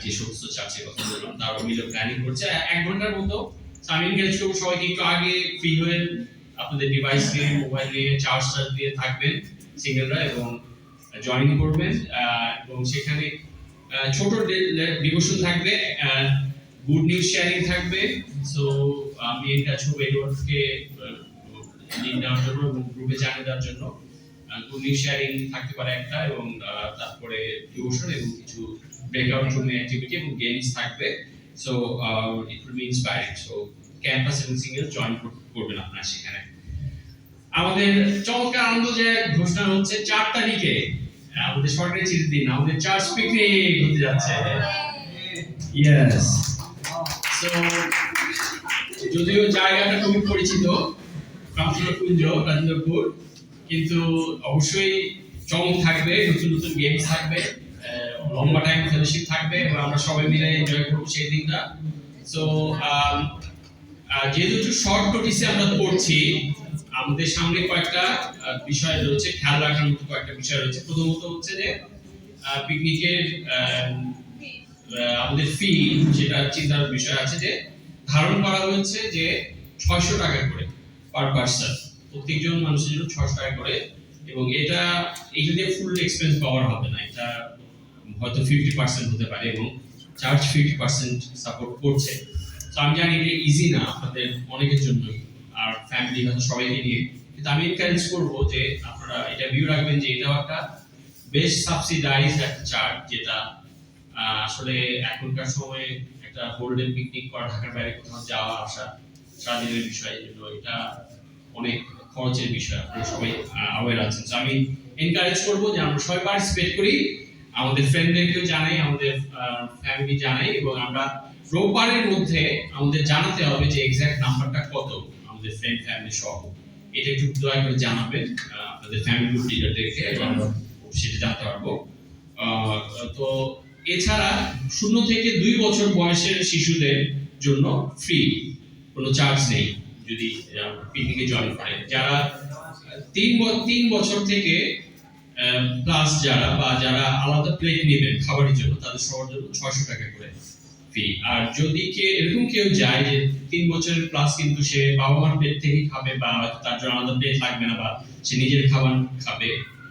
যে সমস্ত চার্চের কথা বললাম তারাও মিলে প্ল্যানিং করছে 1 ঘন্টার মতো। আমি এনকারেজ করবো সবাইকে একটু আগে ফ্রি হয়ে আপনাদের ডিভাইস নিয়ে, মোবাইল নিয়ে চার্জ দিয়ে থাকবেন সিঙ্গেলরা এবং জয়েন করবেন। এবং সেখানে ছোট ডিভোশন থাকবে, গুড নিউজ শেয়ারিং থাকবে। সো আমি এটা ছবি এডওয়ার্ডকে লিঙ্ক দেওয়ার জন্য এবং গ্রুপে জানিয়ে দেওয়ার জন্য গুড নিউজ শেয়ারিং থাকতে পারে একটা, এবং তারপরে ডিভোশন এবং কিছু ব্রেকআউট রুমে অ্যাক্টিভিটি এবং গেমস থাকবে। So it will be inspiring. So campus এবং সিঙ্গেল জয়েন করবেন আপনারা সেখানে। আমাদের চমৎকার আনন্দদায়ক ঘোষণা হচ্ছে 4 তারিখে আমাদের সরকারি ছুটির দিন আমাদের চার্চ পিকনিক হতে যাচ্ছে। ইয়েস। সো যদিও জায়গাটা খুবই পরিচিত, কামচুরাপুঞ্জ, রাজেন্দ্রপুর, কিন্তু অবশ্যই চমক থাকবে, নতুন নতুন গেমস থাকবে, লম্বা টাইম ফেলোশিপ থাকবে এবং আমরা সবাই মিলে এনজয় করবো সেই দিনটা। সো যেহেতু একটু শর্ট নোটিসে আমরা করছি, আমাদের সামনে কয়েকটা বিষয় রয়েছে, খেয়াল রাখার মতো কয়েকটা বিষয় রয়েছে। প্রথমত হচ্ছে যে পিকনিকের আমাদের ফি, সেটা চিন্তার বিষয় আছে যে ধারণ করা হয়েছে যে 600 টাকা করে পার পার্সন, প্রত্যেকজন মানুষের জন্য 600 টাকা করে। এবং এটা দিয়ে ফুল এক্সপেন্স পাওয়ার হবে না, এটা হয়তো 50% হতে পারে এবং চার্জ 50% সাপোর্ট করছে। তো আমি জানি এটা ইজি না আপনাদের অনেকের জন্য আর ফ্যামিলি হয়তো সবাইকে নিয়ে, কিন্তু আমি এনকারেজ করবো যে আপনারা এটা ভিউ রাখবেন যে এটাও একটা বেশ সাবসিডাইজ একটা চার্জ, যেটা আসলে এখনকার সময়ে একটা গোল্ডেন পিকনিক করা, ঢাকার বাইরে কোথাও যাওয়া আসা সারাদিনের বিষয়, এটা অনেক খরচের বিষয়, আপনারা সবাই অ্যাওয়্যার আছেন। তো আমি এনকারেজ করবো যে আমরা সবাই পার্টিসিপেট করি, আমাদের ফ্রেন্ডদেরকেও জানাই, আমাদের ফ্যামিলি জানাই এবং আমরা রোববারের মধ্যে আমাদের জানাতে হবে যে এক্সাক্ট নাম্বারটা কত আমাদের ফ্রেন্ড ফ্যামিলি সহ। এটা একটু দয়া করে জানাবেন আপনাদের ফ্যামিলি গ্রুপ লিডারদেরকে, আমরা সেটা জানতে পারবো। তো এছাড়া 0 থেকে 2 বছর বয়সের শিশুদের জন্য ফ্রি, কোনো চার্জ নেই যদি পিকনিকে জয়েন করে। যারা 3 বছর থেকে প্লাস যারা আলাদা প্লেট নেবেন খাবারের জন্য, তাদের সবার জন্য 600 টাকা করে ফি। আর যদি এরকম কেউ যায় যে 3 বছরের প্লাস কিন্তু সে বাবা মার প্লেট থেকেই খাবে বা তার জন্য আলাদা প্লেট লাগবে না বা সে নিজের খাবার খাবে,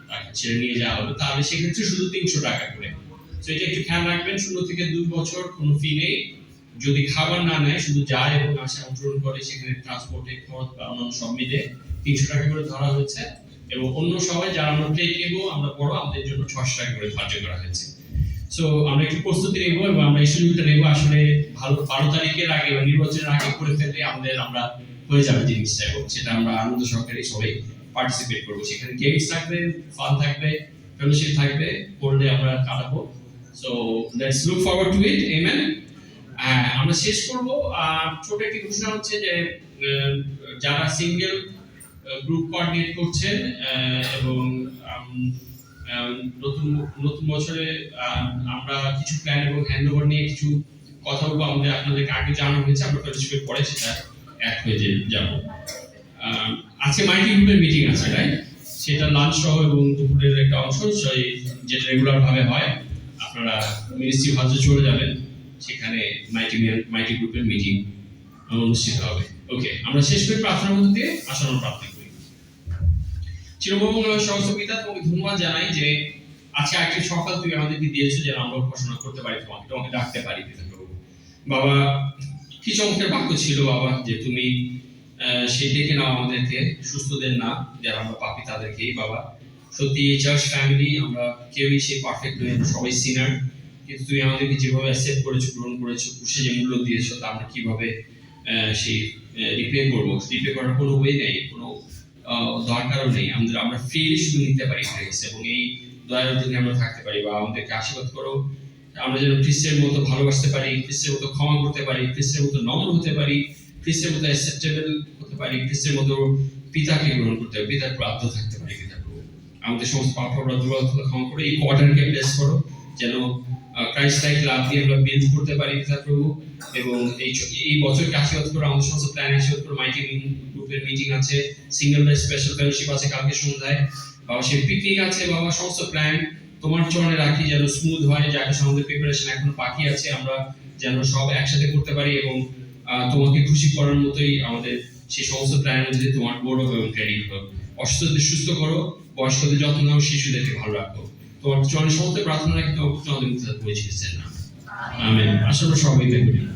তাকে ছেড়ে নিয়ে যাওয়া হবে, তাহলে সেক্ষেত্রে শুধু 300 টাকা করে। তো এটা একটু খেয়াল রাখবেন, 0 থেকে 2 বছর কোনো ফি নেই। যদি খাবার না নেয়, শুধু যায় এবং আসে অংশগ্রহণ করে, সেখানে ট্রান্সপোর্টের খরচ বা অন্যান্য সব মিলে 300 টাকা করে ধরা হয়েছে। এবং অন্য সবাই যারা আমরা প্লেট নেবো, আমরা বড়, আমাদের জন্য 600 টাকা করে ধার্য করা হয়েছে। সো আমরা একটু প্রস্তুতি নেব এবং আমরা এই সুযোগটা নেবো। আসলে 12 তারিখের আগে বা নির্বাচনের আগে করে ফেললে আমরা হয়ে যাবে জিনিসটা, এবং সেটা আমরা আনন্দ সহকারে সবাই পার্টিসিপেট করবো। সেখানে গেমস থাকবে, ফান থাকবে, ফেলোশিপ থাকবে, করলে আমরা কাটাবো। So let's look forward to it. Amen. আমরা শেষ করব ছোট একটি ঘোষণা হচ্ছে যে যারা সিঙ্গেল গ্রুপ কোঅর্ডিনেট করছেন এবং নতুন বছরে আমরা কিছু প্ল্যান এবং হ্যান্ডওভার নিয়ে কিছু কথা বলবো। আপনাদেরকে আগে জানানো হয়েছে, আমরা ফেলোশিপের পরে সেটা এক হয়ে যাব। আজকে মাইটি গ্রুপের মিটিং আছে, রাইট? সেটা লাঞ্চ সহ এবং দুপুরের একটা অংশ যেটা রেগুলার ভাবে হয়, আপনারা মিনিস্ট্রি ভাজে চলে যাবেন, সেখানে মাইটি গ্রুপের মিটিং অনুষ্ঠিত হবে। ওকে, আমরা শেষ করে প্রার্থনার মধ্যে দিয়ে আসন্ন প্রার্থনা করি। চিরমঙ্গল সমস্ত পিতা, তোমাকে ধন্যবাদ জানাই যে আজকে আজকে সকাল তুমি আমাদেরকে দিয়েছো যেন আমরা উপাসনা করতে পারি, তোমাকে ডাকতে পারি পিতা প্রভু। বাবা, কি চমকের বাক্য ছিল বাবা, যে তুমি সেই ডেকে নাও আমাদেরকে, সুস্থদের না, যারা আমরা পাপি তাদেরকেই বাবা। সত্যি এই চার্চ ফ্যামিলি আমরা কেউই সেই পারফেক্ট নয়, সবাই সিনার, কিন্তু তুমি আমাদেরকে যেভাবে অ্যাকসেপ্ট করেছো, গ্রহণ করেছো, খুশি যে মূল্য দিয়েছো, তা আমরা কিভাবে সেই রিপে করবো? রিপে করার কোনো ওয়ে নেই, কোনো দরকারও নেই। আমরা ফ্রিলি শুধু নিতে পারি গ্রেস, এবং এই দয়ার অধীনে আমরা থাকতে পারি। বা আমাদেরকে আশীর্বাদ করো, আমরা যেন খ্রিস্টের মতো ভালোবাসতে পারি, খ্রিস্টের মতো ক্ষমা করতে পারি, খ্রিস্টের মতো নম্র হতে পারি, খ্রিস্টের মতো অ্যাকসেপ্টেবল হতে পারি, খ্রিস্টের মতো পিতাকে গ্রহণ করতে পারি, পিতার বাধ্য থাকতে পারি। পিতা প্রভু, আমাদের সমস্ত পাপ অপরাধ দুর্বলতা ক্ষমা করে এই কোয়ার্টারকে ব্লেস করো, যেন ক্রাইস্ট লাইক লাভ দিয়ে আমরা বিল্ড করতে পারি পিতা প্রভু। এবং এই বছরকে আশীর্বাদ করো, আমাদের সমস্ত প্ল্যান আশীর্বাদ করো। মাইটি গ্রুপের মিটিং আছে, সিঙ্গেল ডে স্পেশাল ফেলোশিপ আছে কালকে সন্ধ্যায় বাবা, সেই পিকনিক আছে বাবা, সমস্ত প্ল্যান তোমার চরণে রাখি, যেন স্মুথ হয়, যাকে আমাদের প্রিপারেশন এখনো বাকি আছে, আমরা যেন সব একসাথে করতে পারি এবং তোমাকে খুশি করার মতোই আমাদের সেই সমস্ত প্ল্যানের মধ্যে তোমার গৌরব এবং ক্রেডিট হোক। অসুস্থদের সুস্থ করো, বয়স্কদের যত্ন নাও, শিশুদেরকে ভালো রাখো। তোমার চরণে সমস্ত প্রার্থনা রাখি, তোমাদের মুক্তি পৌঁছেছেন না। আমেন। আসলে সবাই দেখুন।